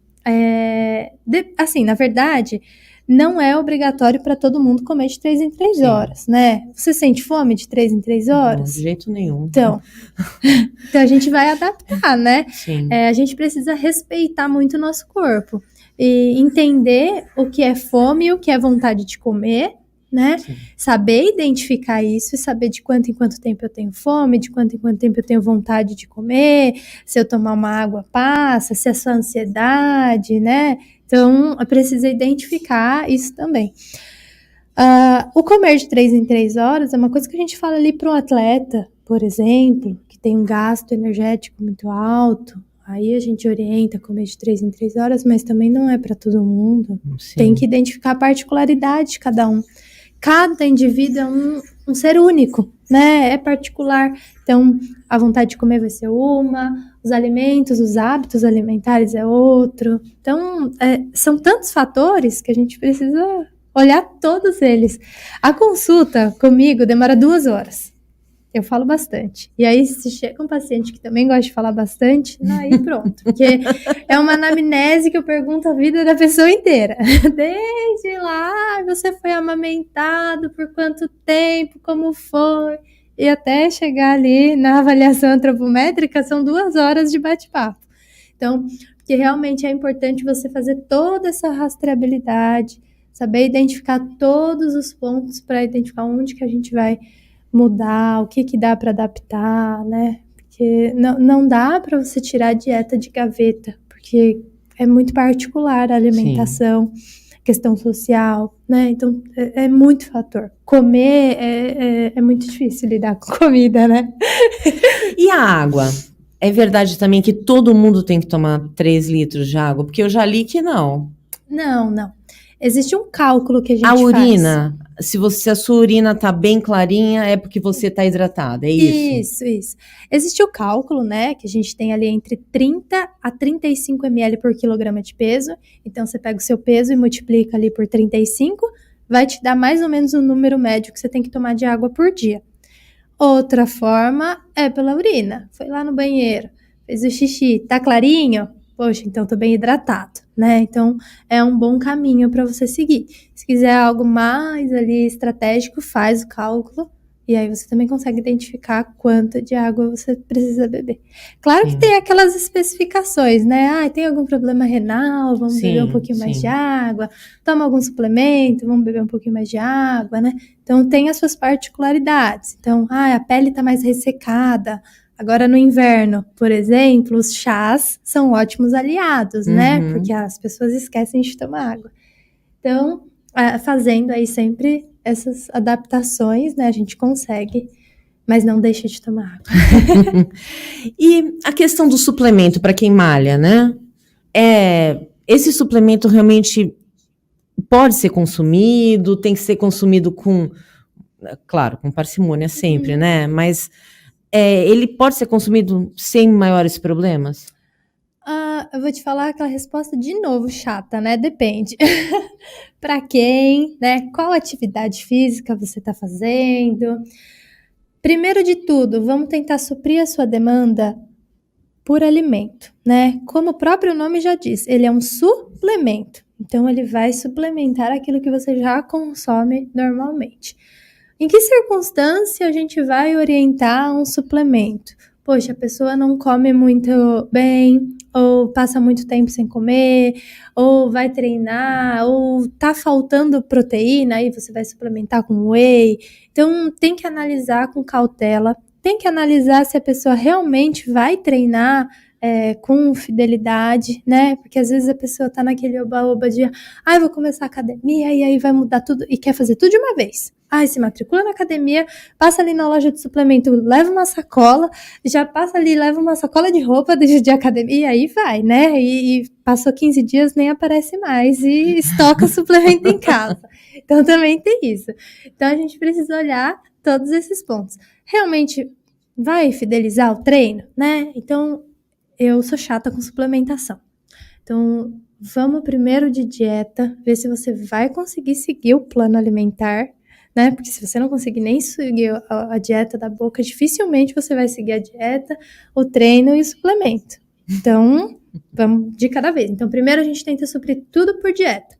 Assim, na verdade, não é obrigatório para todo mundo comer de 3 em 3 horas, né? Você sente fome de 3 em 3 horas? Não, de jeito nenhum. Então a gente vai adaptar, né? Sim. A gente precisa respeitar muito o nosso corpo e entender o que é fome e o que é vontade de comer, né? Sim. Saber identificar isso e saber de quanto em quanto tempo eu tenho fome, de quanto em quanto tempo eu tenho vontade de comer, se eu tomar uma água passa, se é só ansiedade, né? Então, eu preciso identificar isso também. O comer de 3 em 3 horas é uma coisa que a gente fala ali para um atleta, por exemplo, que tem um gasto energético muito alto. Aí a gente orienta a comer de 3 em 3 horas, mas também não é para todo mundo. Sim. Tem que identificar a particularidade de cada um. Cada indivíduo é um ser único, né? É particular. Então, a vontade de comer vai ser uma, os alimentos, os hábitos alimentares é outro. Então, são tantos fatores que a gente precisa olhar todos eles. A consulta comigo demora 2 horas. Eu falo bastante. E aí, se chega um paciente que também gosta de falar bastante, aí pronto. Porque é uma anamnese que eu pergunto a vida da pessoa inteira. Desde lá, você foi amamentado, por quanto tempo, como foi? E até chegar ali na avaliação antropométrica, são 2 horas de bate-papo. Então, porque realmente é importante você fazer toda essa rastreabilidade, saber identificar todos os pontos para identificar onde que a gente vai mudar, o que dá para adaptar, né? Porque não dá para você tirar a dieta de gaveta, porque é muito particular a alimentação, questão social, né? Então, é muito fator. Comer é muito difícil lidar com comida, né? E a água? É verdade também que todo mundo tem que tomar 3 litros de água? Porque eu já li que não. Não. Existe um cálculo que a gente A faz. urina, se a sua urina tá bem clarinha, é porque você tá hidratada, é isso? Isso. Existe o cálculo, né, que a gente tem ali entre 30 a 35 ml por quilograma de peso. Então, você pega o seu peso e multiplica ali por 35, vai te dar mais ou menos o número médio que você tem que tomar de água por dia. Outra forma é pela urina. Foi lá no banheiro, fez o xixi, tá clarinho? Poxa, então tô bem hidratado, né? Então, é um bom caminho para você seguir. Se quiser algo mais ali estratégico, faz o cálculo e aí você também consegue identificar quanto de água você precisa beber. Claro que tem aquelas especificações, né? Tem algum problema renal, vamos beber um pouquinho mais de água. Toma algum suplemento, vamos beber um pouquinho mais de água, né? Então, tem as suas particularidades. Então, a pele tá mais ressecada. Agora, no inverno, por exemplo, os chás são ótimos aliados, né? Porque as pessoas esquecem de tomar água. Então, fazendo aí sempre essas adaptações, né? A gente consegue, mas não deixa de tomar água. E a questão do suplemento para quem malha, né? Esse suplemento realmente pode ser consumido, tem que ser consumido claro, com parcimônia sempre, né? Mas ele pode ser consumido sem maiores problemas? Eu vou te falar aquela resposta de novo chata, né? Depende. Para quem, né? Qual atividade física você está fazendo? Primeiro de tudo, vamos tentar suprir a sua demanda por alimento, né? Como o próprio nome já diz, ele é um suplemento. Então, ele vai suplementar aquilo que você já consome normalmente. Em que circunstância a gente vai orientar um suplemento? Poxa, a pessoa não come muito bem, ou passa muito tempo sem comer, ou vai treinar, ou tá faltando proteína, aí você vai suplementar com whey. Então, tem que analisar com cautela, tem que analisar se a pessoa realmente vai treinar com fidelidade, né? Porque às vezes a pessoa tá naquele oba-oba de vou começar a academia e aí vai mudar tudo e quer fazer tudo de uma vez. Se matricula na academia, passa ali na loja de suplemento, leva uma sacola, já passa ali, leva uma sacola de roupa de academia e aí vai, né? E passou 15 dias, nem aparece mais e estoca suplemento em casa. Então também tem isso. Então a gente precisa olhar todos esses pontos. Realmente vai fidelizar o treino, né? Então eu sou chata com suplementação. Então, vamos primeiro de dieta, ver se você vai conseguir seguir o plano alimentar, né? Porque se você não conseguir nem seguir a dieta da boca, dificilmente você vai seguir a dieta, o treino e o suplemento. Então, vamos de cada vez. Então, primeiro a gente tenta suprir tudo por dieta.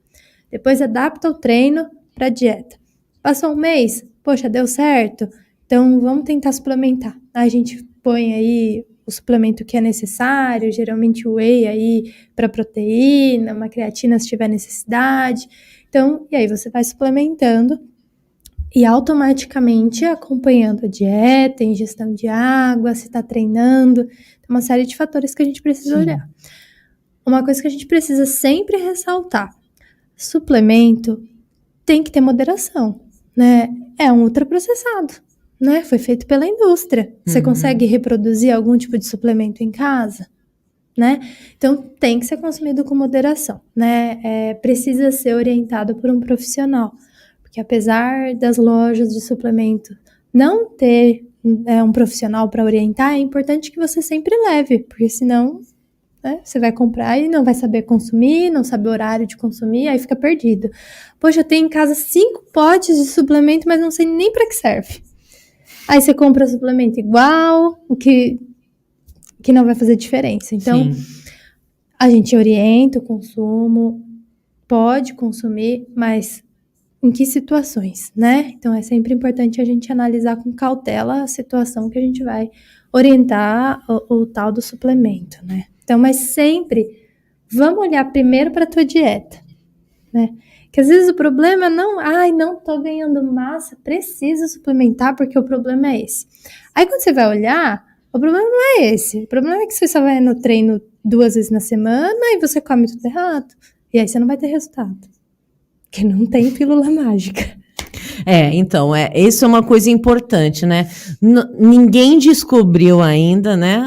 Depois adapta o treino para dieta. Passou um mês, poxa, deu certo? Então, vamos tentar suplementar. A gente põe aí o suplemento que é necessário, geralmente o whey aí para proteína, uma creatina se tiver necessidade. Então, e aí você vai suplementando e automaticamente acompanhando a dieta, a ingestão de água, se está treinando, tem uma série de fatores que a gente precisa olhar. Uma coisa que a gente precisa sempre ressaltar, suplemento tem que ter moderação, né? É um ultraprocessado, né? Foi feito pela indústria. Você consegue reproduzir algum tipo de suplemento em casa, né? Então, tem que ser consumido com moderação, né? Precisa ser orientado por um profissional, porque apesar das lojas de suplemento não ter um profissional para orientar, é importante que você sempre leve, porque senão, né, você vai comprar e não vai saber consumir, não sabe o horário de consumir, aí fica perdido. Poxa, eu tenho em casa 5 potes de suplemento, mas não sei nem para que serve. Aí você compra suplemento igual, o que não vai fazer diferença. Então, a gente orienta o consumo, pode consumir, mas em que situações, né? Então, é sempre importante a gente analisar com cautela a situação que a gente vai orientar o tal do suplemento, né? Então, mas sempre vamos olhar primeiro para a tua dieta, né? Que às vezes o problema não tô ganhando massa, preciso suplementar porque o problema é esse. Aí quando você vai olhar, o problema não é esse. O problema é que você só vai no treino 2 vezes na semana e você come tudo errado. E aí você não vai ter resultado. Porque não tem pílula mágica. Então, isso é uma coisa importante, né? Ninguém descobriu ainda, né,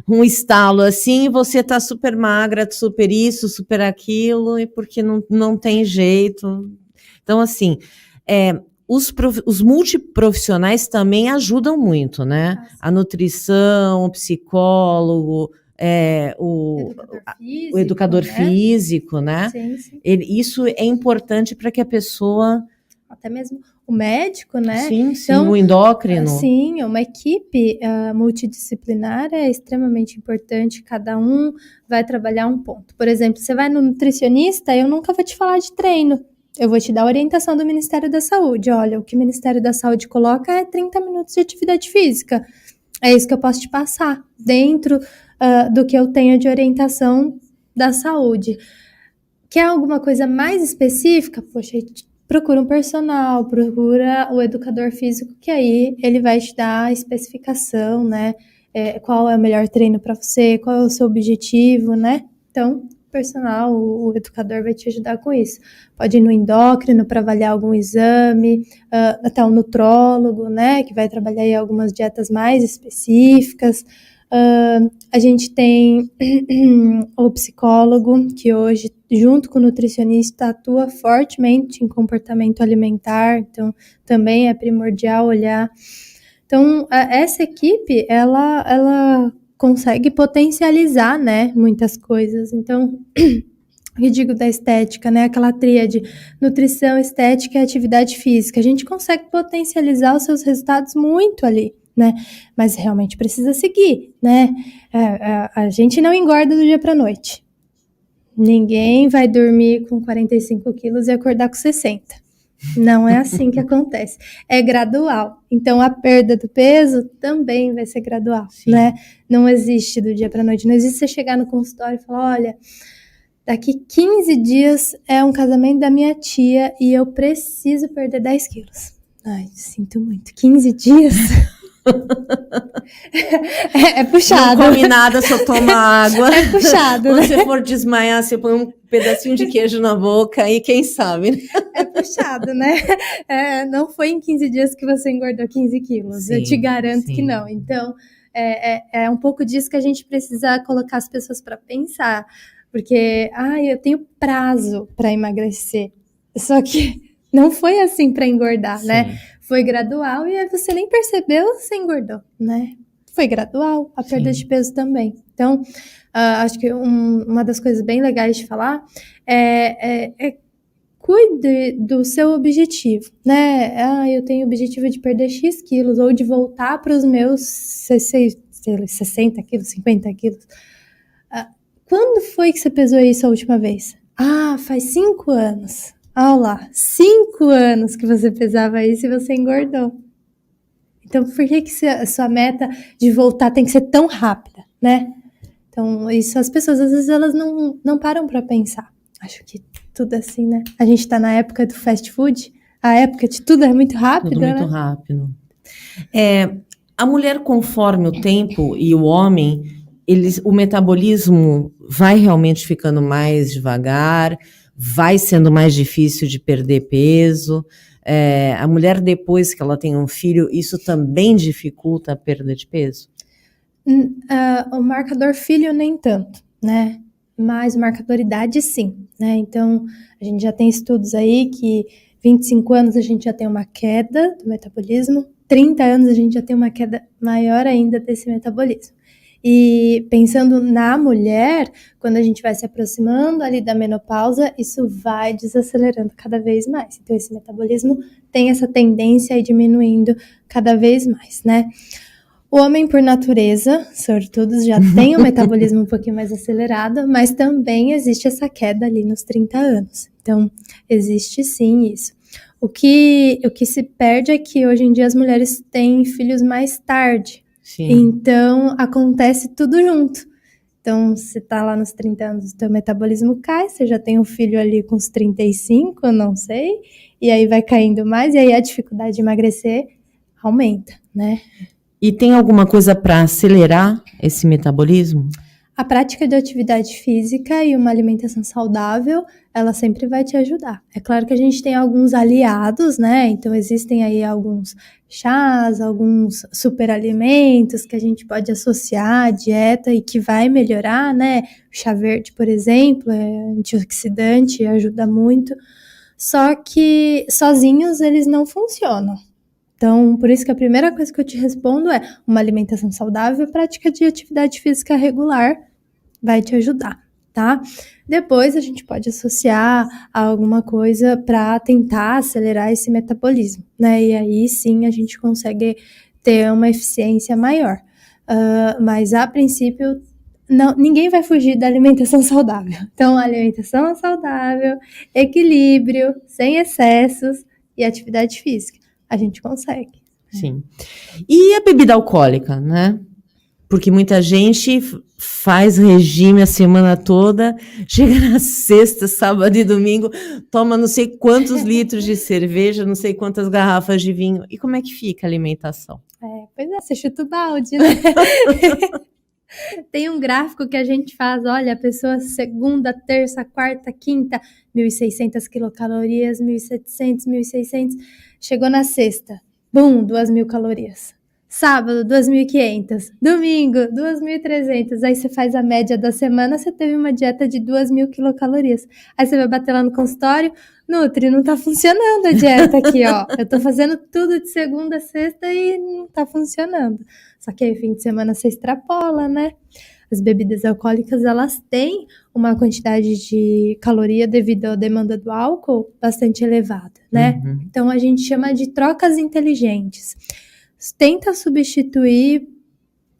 um estalo assim, você tá super magra, super isso, super aquilo, e porque não tem jeito. Então, assim, os multiprofissionais também ajudam muito, né? A nutrição, o psicólogo, o educador físico, né? Sim, sim. Isso é importante para que a pessoa... Até mesmo o médico, né? Sim, então, o endócrino. Sim, uma equipe multidisciplinar é extremamente importante, cada um vai trabalhar um ponto. Por exemplo, você vai no nutricionista, eu nunca vou te falar de treino, eu vou te dar a orientação do Ministério da Saúde. Olha, o que o Ministério da Saúde coloca é 30 minutos de atividade física. É isso que eu posso te passar, dentro do que eu tenho de orientação da saúde. Quer alguma coisa mais específica? Poxa, procura um personal, procura o educador físico, que aí ele vai te dar a especificação, né? Qual é o melhor treino para você, qual é o seu objetivo, né? Então, o personal, o educador vai te ajudar com isso. Pode ir no endócrino para avaliar algum exame, até um nutrólogo, né? Que vai trabalhar aí algumas dietas mais específicas. A gente tem o psicólogo, que hoje, junto com o nutricionista, atua fortemente em comportamento alimentar, então também é primordial olhar. Então, essa equipe, ela consegue potencializar, né, muitas coisas. Então, eu digo da estética, né, aquela tríade, nutrição, estética e atividade física, a gente consegue potencializar os seus resultados muito ali, né, mas realmente precisa seguir, né, a gente não engorda do dia para noite, ninguém vai dormir com 45 quilos e acordar com 60, não é assim que acontece, é gradual, então a perda do peso também vai ser gradual, né, não existe do dia para noite, não existe você chegar no consultório e falar, olha, daqui 15 dias é um casamento da minha tia e eu preciso perder 10 quilos. Ai, sinto muito. 15 dias? É puxado. Não come nada, só toma água. É puxado, Quando né? você for desmaiar, você põe um pedacinho de queijo na boca e quem sabe, né? É puxado, né? Não foi em 15 dias que você engordou 15 quilos. Sim, eu te garanto que não. Então, é um pouco disso que a gente precisa colocar as pessoas para pensar. Porque, eu tenho prazo para emagrecer. Só que não foi assim para engordar, né? Foi gradual e aí você nem percebeu, você engordou, né? Foi gradual, a perda de peso também. Então, acho que uma das coisas bem legais de falar é cuide do seu objetivo, né? Eu tenho o objetivo de perder X quilos ou de voltar para os meus 60 quilos, 50 quilos. Quando foi que você pesou isso a última vez? Faz 5 anos. Olha lá, 5 anos que você pesava isso e você engordou. Então, por que a sua meta de voltar tem que ser tão rápida, né? Então, isso as pessoas, às vezes, elas não param para pensar. Acho que tudo assim, né? A gente tá na época do fast food, a época de tudo é muito rápido, tudo muito rápido. A mulher, conforme o tempo, e o homem, o metabolismo vai realmente ficando mais devagar, vai sendo mais difícil de perder peso. A mulher, depois que ela tem um filho, isso também dificulta a perda de peso? O marcador filho nem tanto, né? Mas o marcador idade sim, né? Então, a gente já tem estudos aí que 25 anos a gente já tem uma queda do metabolismo, 30 anos a gente já tem uma queda maior ainda desse metabolismo. E pensando na mulher, quando a gente vai se aproximando ali da menopausa, isso vai desacelerando cada vez mais. Então, esse metabolismo tem essa tendência a ir diminuindo cada vez mais, né? O homem, por natureza, sortudos, já tem um metabolismo um pouquinho mais acelerado, mas também existe essa queda ali nos 30 anos. Então, existe sim isso. O que se perde é que hoje em dia as mulheres têm filhos mais tarde. Sim. Então, acontece tudo junto. Então, você tá lá nos 30 anos, o teu metabolismo cai, você já tem um filho ali com uns 35, não sei, e aí vai caindo mais, e aí a dificuldade de emagrecer aumenta, né? E tem alguma coisa para acelerar esse metabolismo? A prática de atividade física e uma alimentação saudável, ela sempre vai te ajudar. É claro que a gente tem alguns aliados, né? Então, existem aí alguns chás, alguns superalimentos que a gente pode associar à dieta e que vai melhorar, né? O chá verde, por exemplo, é antioxidante e ajuda muito. Só que sozinhos eles não funcionam. Então, por isso que a primeira coisa que eu te respondo é uma alimentação saudável e prática de atividade física regular vai te ajudar, tá? Depois a gente pode associar a alguma coisa para tentar acelerar esse metabolismo, né? E aí sim a gente consegue ter uma eficiência maior. Mas a princípio, não, ninguém vai fugir da alimentação saudável. Então, alimentação saudável, equilíbrio, sem excessos e atividade física. A gente consegue. Sim. E a bebida alcoólica, né? Porque muita gente faz regime a semana toda, chega na sexta, sábado e domingo, toma não sei quantos litros de cerveja, não sei quantas garrafas de vinho. E como é que fica a alimentação? Pois é, você chuta o balde, né? Tem um gráfico que a gente faz, olha, a pessoa segunda, terça, quarta, quinta, 1.600 quilocalorias, 1.700, 1.600, chegou na sexta, bum, 2.000 calorias. Sábado, 2.500, domingo, 2.300, aí você faz a média da semana, você teve uma dieta de 2.000 quilocalorias. Aí você vai bater lá no consultório, Nutri, não tá funcionando a dieta aqui, ó. Eu tô fazendo tudo de segunda a sexta e não tá funcionando. Só que aí, fim de semana, você extrapola, né? As bebidas alcoólicas, elas têm uma quantidade de caloria devido à demanda do álcool bastante elevada, né? Uhum. Então, a gente chama de trocas inteligentes. Tenta substituir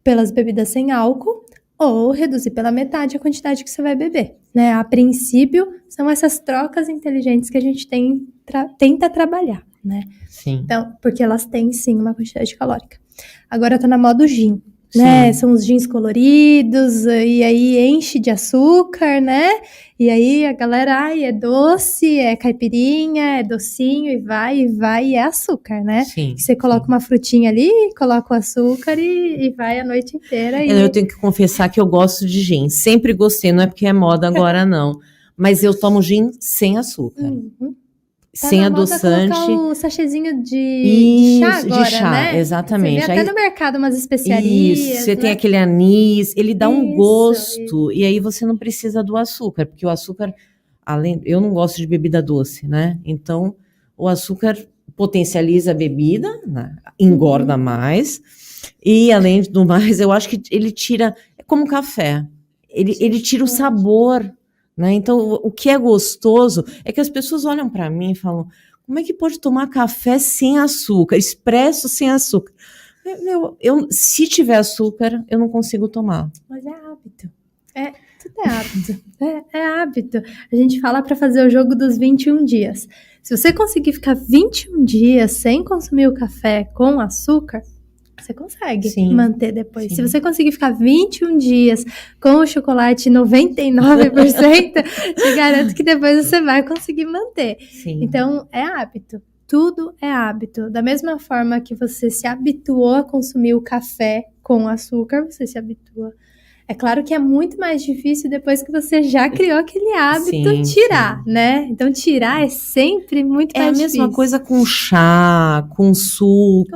pelas bebidas sem álcool ou reduzir pela metade a quantidade que você vai beber, né? A princípio, são essas trocas inteligentes que a gente tenta trabalhar, né? Sim. Então, porque elas têm, sim, uma quantidade calórica. Agora tá na moda o gin, né? Sim. São os gins coloridos, e aí enche de açúcar, né? E aí a galera, ai, é doce, é caipirinha, é docinho, e vai, e é açúcar, né? Sim. Você coloca uma frutinha ali, coloca o açúcar e vai a noite inteira. Eu tenho que confessar que eu gosto de gin. Sempre gostei, não é porque é moda agora, não. Mas eu tomo gin sem açúcar. Uhum. Tá sem na moda adoçante. colocar o sachezinho de chá agora, de chá, né? exatamente. Você vê até aí, no mercado umas especiarias. isso, você né? tem aquele anis, ele dá um Isso, gosto, e aí você não precisa do açúcar, porque o açúcar, eu não gosto de bebida doce, né? Então, o açúcar potencializa a bebida, né? Engorda mais, e além do mais, eu acho que ele tira, é como café, ele tira o sabor, né? Então, o que é gostoso é que as pessoas olham para mim e falam: como é que pode tomar café sem açúcar, expresso sem açúcar? Se tiver açúcar, eu não consigo tomar. Mas é hábito. Tudo é hábito. É hábito. A gente fala para fazer o jogo dos 21 dias. Se você conseguir ficar 21 dias sem consumir o café com açúcar, você consegue manter depois. Sim. Se você conseguir ficar 21 dias com o chocolate 99%, te garanto que depois você vai conseguir manter. Sim. Então, é hábito. Tudo é hábito. Da mesma forma que você se habituou a consumir o café com açúcar, você se habitua. É claro que é muito mais difícil depois que você já criou aquele hábito tirar, né? Então, tirar é sempre muito mais difícil. É a mesma coisa com chá, com suco.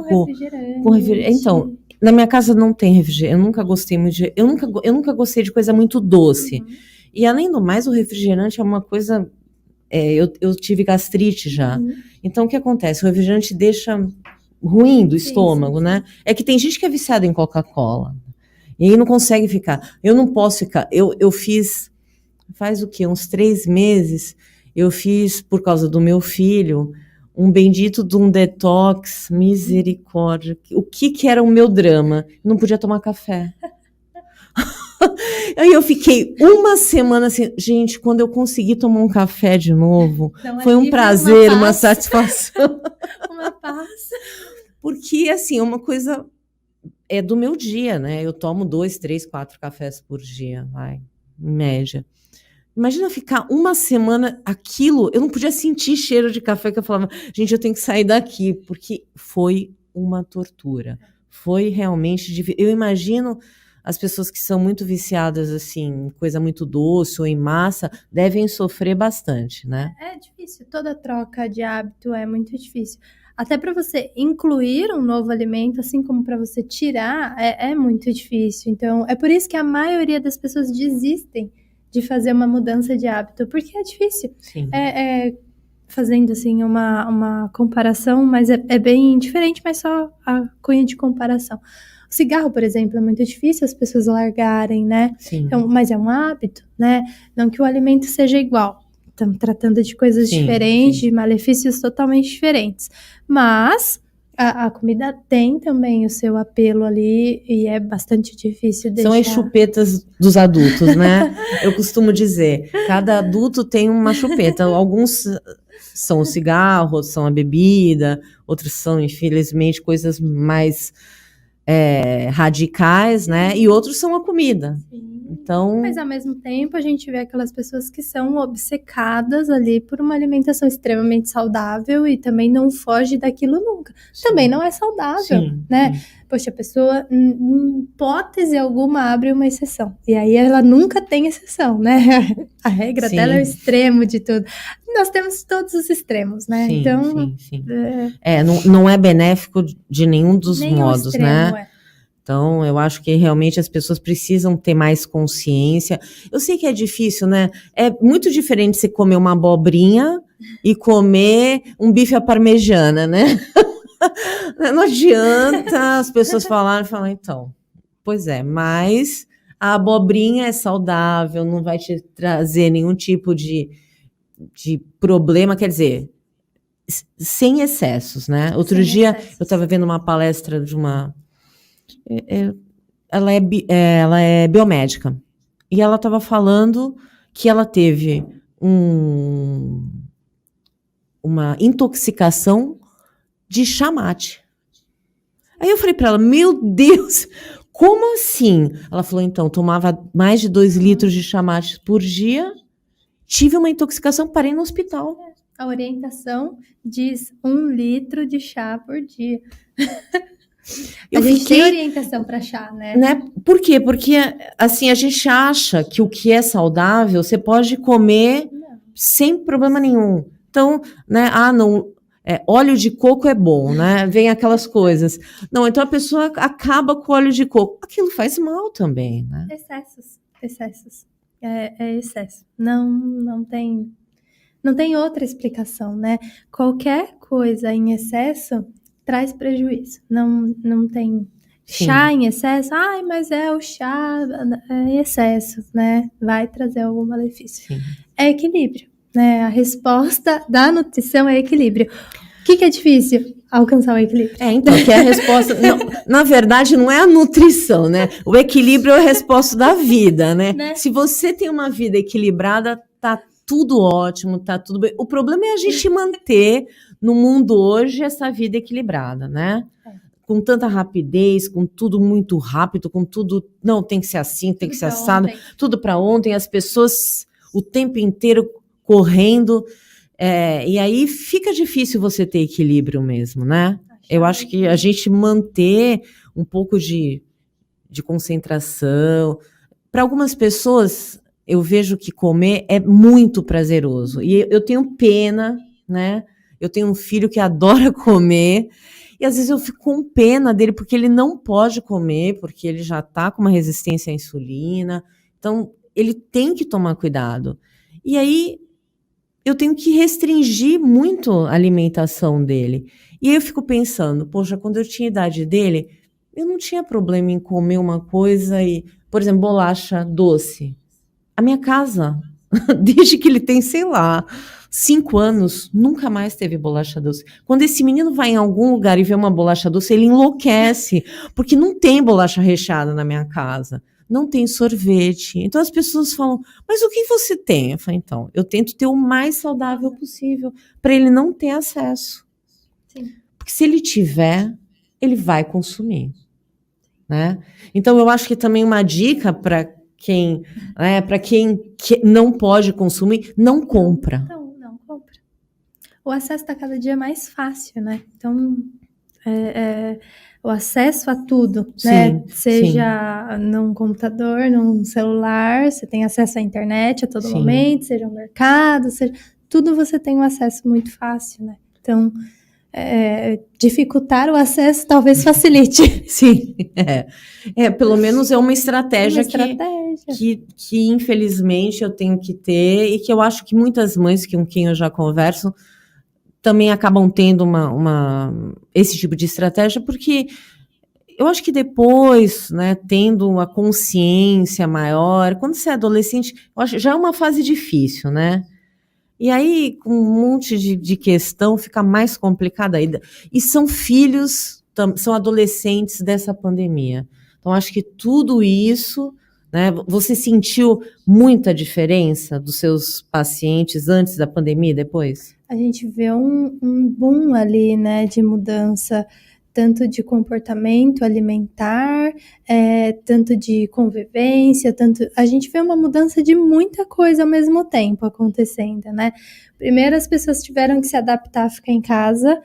Com refrigerante. Então, na minha casa não tem refrigerante. Eu nunca gostei muito de... Eu nunca gostei de coisa muito doce. E, além do mais, o refrigerante é uma coisa... eu tive gastrite já. Então, o que acontece? O refrigerante deixa ruim do estômago, né? É que tem gente que é viciada em Coca-Cola. E aí não consegue ficar. Eu não posso ficar. Eu fiz, faz o quê? Uns 3 meses, eu fiz, por causa do meu filho, um bendito de um detox, misericórdia. O que era o meu drama? Não podia tomar café. Aí eu fiquei uma semana assim, gente, quando eu consegui tomar um café de novo, Então, foi um prazer, uma satisfação. Uma paz. Porque, assim, é uma coisa é do meu dia, né? Eu tomo 2, 3, 4 cafés por dia, vai, em média. Imagina ficar uma semana aquilo, eu não podia sentir cheiro de café, que eu falava, gente, eu tenho que sair daqui, porque foi uma tortura. Foi realmente difícil. Eu imagino as pessoas que são muito viciadas, assim, em coisa muito doce ou em massa, devem sofrer bastante, né? É difícil, toda troca de hábito é muito difícil. Até para você incluir um novo alimento, assim como para você tirar, é muito difícil. Então, é por isso que a maioria das pessoas desistem de fazer uma mudança de hábito, porque é difícil. Sim. Fazendo assim uma comparação, mas é bem diferente, mas só a cunha de comparação. O cigarro, por exemplo, é muito difícil as pessoas largarem, né? Sim. Então, mas é um hábito, né? Não que o alimento seja igual. Estamos tratando de coisas diferentes, de malefícios totalmente diferentes. Mas a comida tem também o seu apelo ali e é bastante difícil deixar. São as chupetas dos adultos, né? Eu costumo dizer, cada adulto tem uma chupeta. Alguns são o cigarro, outros são a bebida, outros são, infelizmente, coisas mais radicais, né? E outros são a comida. Sim. Então, mas ao mesmo tempo a gente vê aquelas pessoas que são obcecadas ali por uma alimentação extremamente saudável e também não foge daquilo nunca. sim. Também não é saudável, Sim, né? sim. Poxa, a pessoa, em hipótese alguma, abre uma exceção. E aí ela nunca tem exceção, né? A regra Sim. dela é o extremo de tudo. Nós temos todos os extremos, né? Sim, Então, sim. Não é benéfico de nenhum dos modos, extremo, né? Então, eu acho que realmente as pessoas precisam ter mais consciência. Eu sei que é difícil, né? É muito diferente você comer uma abobrinha e comer um bife à parmegiana, né? Não adianta as pessoas falarem, então. Pois é, mas a abobrinha é saudável, não vai te trazer nenhum tipo de problema, quer dizer, sem excessos, né? Outro dia eu estava vendo uma palestra de uma... Ela é biomédica. E ela estava falando que ela teve uma intoxicação de chá mate. Aí eu falei para ela, meu Deus, como assim? Ela falou, então, tomava mais de 2 litros de chá mate por dia, tive uma intoxicação, parei no hospital. A orientação diz 1 litro de chá por dia. A gente tem orientação para chá, né? Por quê? Porque, assim, a gente acha que o que é saudável, você pode comer sem problema nenhum. Então, né, óleo de coco é bom, né? Vem aquelas coisas. Não, então a pessoa acaba com o óleo de coco. Aquilo faz mal também, né? Excessos. É excesso. Não tem outra explicação, né? Qualquer coisa em excesso traz prejuízo. Não tem chá em excesso. Ai, mas o chá em excesso, né? Vai trazer algum malefício. Sim. É equilíbrio, né? A resposta da nutrição é equilíbrio. O que é difícil? Alcançar o equilíbrio. Então, que é a resposta... Não, na verdade, não é a nutrição, né? O equilíbrio é a resposta da vida, né? Se você tem uma vida equilibrada, tá tudo ótimo, tá tudo bem. O problema é a gente manter no mundo hoje essa vida equilibrada, né? Com tanta rapidez, com tudo muito rápido, com tudo... Não, tem que ser assim, tem que ser assado. Tudo para ontem, as pessoas o tempo inteiro correndo... e aí fica difícil você ter equilíbrio mesmo, né? Eu acho que a gente manter um pouco de concentração. Para algumas pessoas, eu vejo que comer é muito prazeroso. E eu tenho pena, né? Eu tenho um filho que adora comer. E às vezes eu fico com pena dele, porque ele não pode comer, porque ele já está com uma resistência à insulina. Então, ele tem que tomar cuidado. E aí... eu tenho que restringir muito a alimentação dele. E aí eu fico pensando, poxa, quando eu tinha a idade dele, eu não tinha problema em comer uma coisa e, por exemplo, bolacha doce. A minha casa, desde que ele tem, sei lá, 5 anos, nunca mais teve bolacha doce. Quando esse menino vai em algum lugar e vê uma bolacha doce, ele enlouquece, porque não tem bolacha recheada na minha casa, não tem sorvete. Então as pessoas falam, mas o que você tem? Eu falo, então, eu tento ter o mais saudável possível, para ele não ter acesso. Sim. Porque se ele tiver, ele vai consumir, né? Então eu acho que também uma dica para quem não pode consumir, não compra. Não compra. O acesso está cada dia mais fácil, né? Então, o acesso a tudo, Sim, né? Seja num computador, num celular, você tem acesso à internet a todo Sim. momento, seja um mercado, tudo você tem um acesso muito fácil, né? Então, dificultar o acesso talvez facilite. Sim, pelo menos é uma estratégia, que infelizmente eu tenho que ter e que eu acho que muitas mães com quem eu já converso também acabam tendo esse tipo de estratégia, porque eu acho que depois, né, tendo a consciência maior, quando você é adolescente, eu acho, já é uma fase difícil, né? E aí, com um monte de questão, fica mais complicada ainda. E são filhos, são adolescentes dessa pandemia. Então, acho que tudo isso, né? Você sentiu muita diferença dos seus pacientes antes da pandemia e depois? A gente vê um boom ali, né, de mudança, tanto de comportamento alimentar, tanto de convivência, a gente vê uma mudança de muita coisa ao mesmo tempo acontecendo, né? Primeiro as pessoas tiveram que se adaptar a ficar em casa,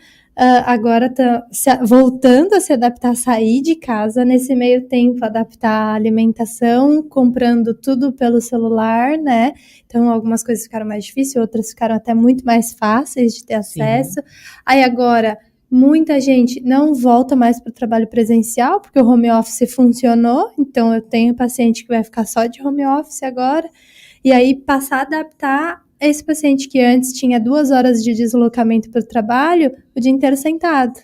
agora tá voltando a se adaptar a sair de casa, nesse meio tempo adaptar a alimentação, comprando tudo pelo celular, né? Então algumas coisas ficaram mais difíceis, outras ficaram até muito mais fáceis de ter acesso. Sim. Aí agora muita gente não volta mais para o trabalho presencial, porque o home office funcionou, então eu tenho paciente que vai ficar só de home office agora, e aí passar a adaptar esse paciente que antes tinha 2 horas de deslocamento para o trabalho, o dia inteiro sentado.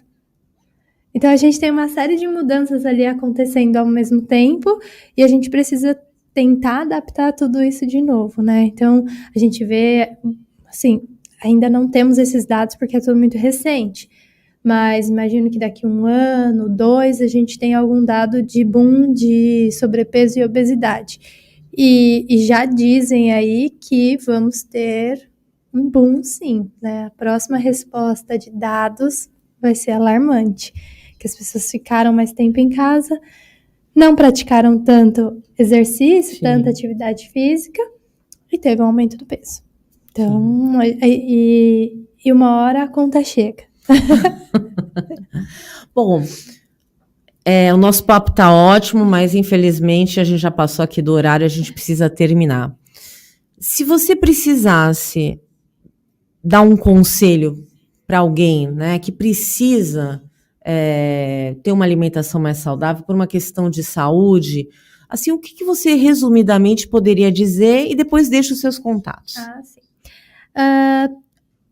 Então a gente tem uma série de mudanças ali acontecendo ao mesmo tempo, e a gente precisa tentar adaptar tudo isso de novo, né? Então a gente vê, assim, ainda não temos esses dados porque é tudo muito recente, mas imagino que daqui 1 ano, 2, a gente tem algum dado de boom de sobrepeso e obesidade. E já dizem aí que vamos ter um boom, sim, né? A próxima resposta de dados vai ser alarmante, que as pessoas ficaram mais tempo em casa, não praticaram tanto exercício, sim, tanta atividade física, e teve um aumento do peso. Então, e uma hora a conta chega. Bom, o nosso papo tá ótimo, mas infelizmente a gente já passou aqui do horário, a gente precisa terminar. Se você precisasse dar um conselho para alguém, né, que precisa ter uma alimentação mais saudável por uma questão de saúde, assim, o que você resumidamente poderia dizer e depois deixa os seus contatos? Sim.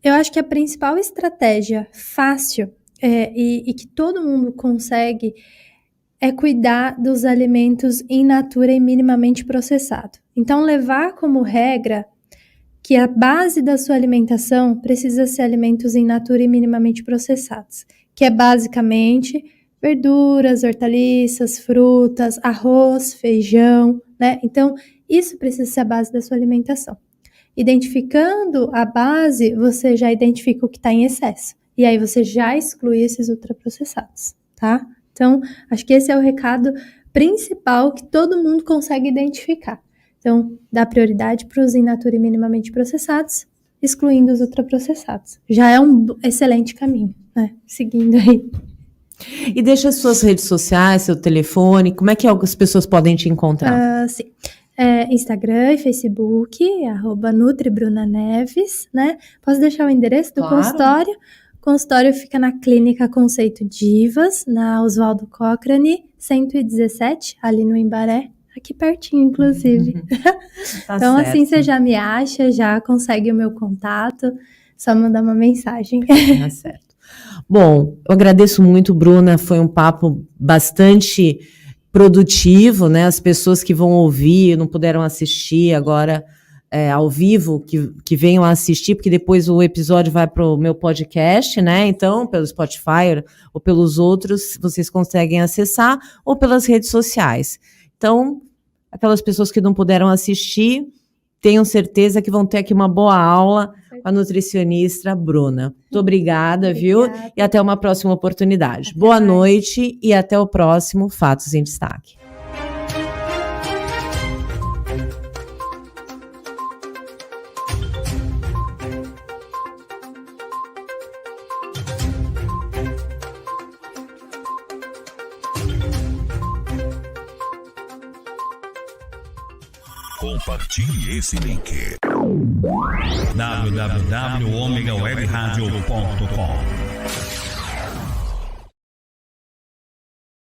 Eu acho que a principal estratégia fácil e que todo mundo consegue é cuidar dos alimentos in natura e minimamente processado. Então, levar como regra que a base da sua alimentação precisa ser alimentos in natura e minimamente processados, que é basicamente verduras, hortaliças, frutas, arroz, feijão, né? Então, isso precisa ser a base da sua alimentação. Identificando a base, você já identifica o que está em excesso. E aí você já exclui esses ultraprocessados, tá? Então, acho que esse é o recado principal que todo mundo consegue identificar. Então, dá prioridade para os in natura e minimamente processados, excluindo os ultraprocessados. Já é um excelente caminho, né? Seguindo aí. E deixa as suas redes sociais, seu telefone, como é que as pessoas podem te encontrar? Sim. Instagram e Facebook, @NutriBrunaNeves, né? Posso deixar o endereço do consultório? O consultório fica na Clínica Conceito Divas, na Oswaldo Cochrane, 117, ali no Embaré, aqui pertinho, inclusive. Tá então, certo. Assim, você já me acha, já consegue o meu contato, só mandar uma mensagem. Tá certo. Bom, eu agradeço muito, Bruna, foi um papo bastante produtivo, né? As pessoas que vão ouvir, não puderam assistir agora ao vivo, que venham a assistir, porque depois o episódio vai para o meu podcast, né? Então, pelo Spotify ou pelos outros, vocês conseguem acessar, ou pelas redes sociais. Então, aquelas pessoas que não puderam assistir, tenham certeza que vão ter aqui uma boa aula com a nutricionista Bruna. Muito obrigada, viu? E até uma próxima oportunidade. Boa noite e até o próximo Fatos em Destaque. Compartilhe esse link. www.omegawebradio.com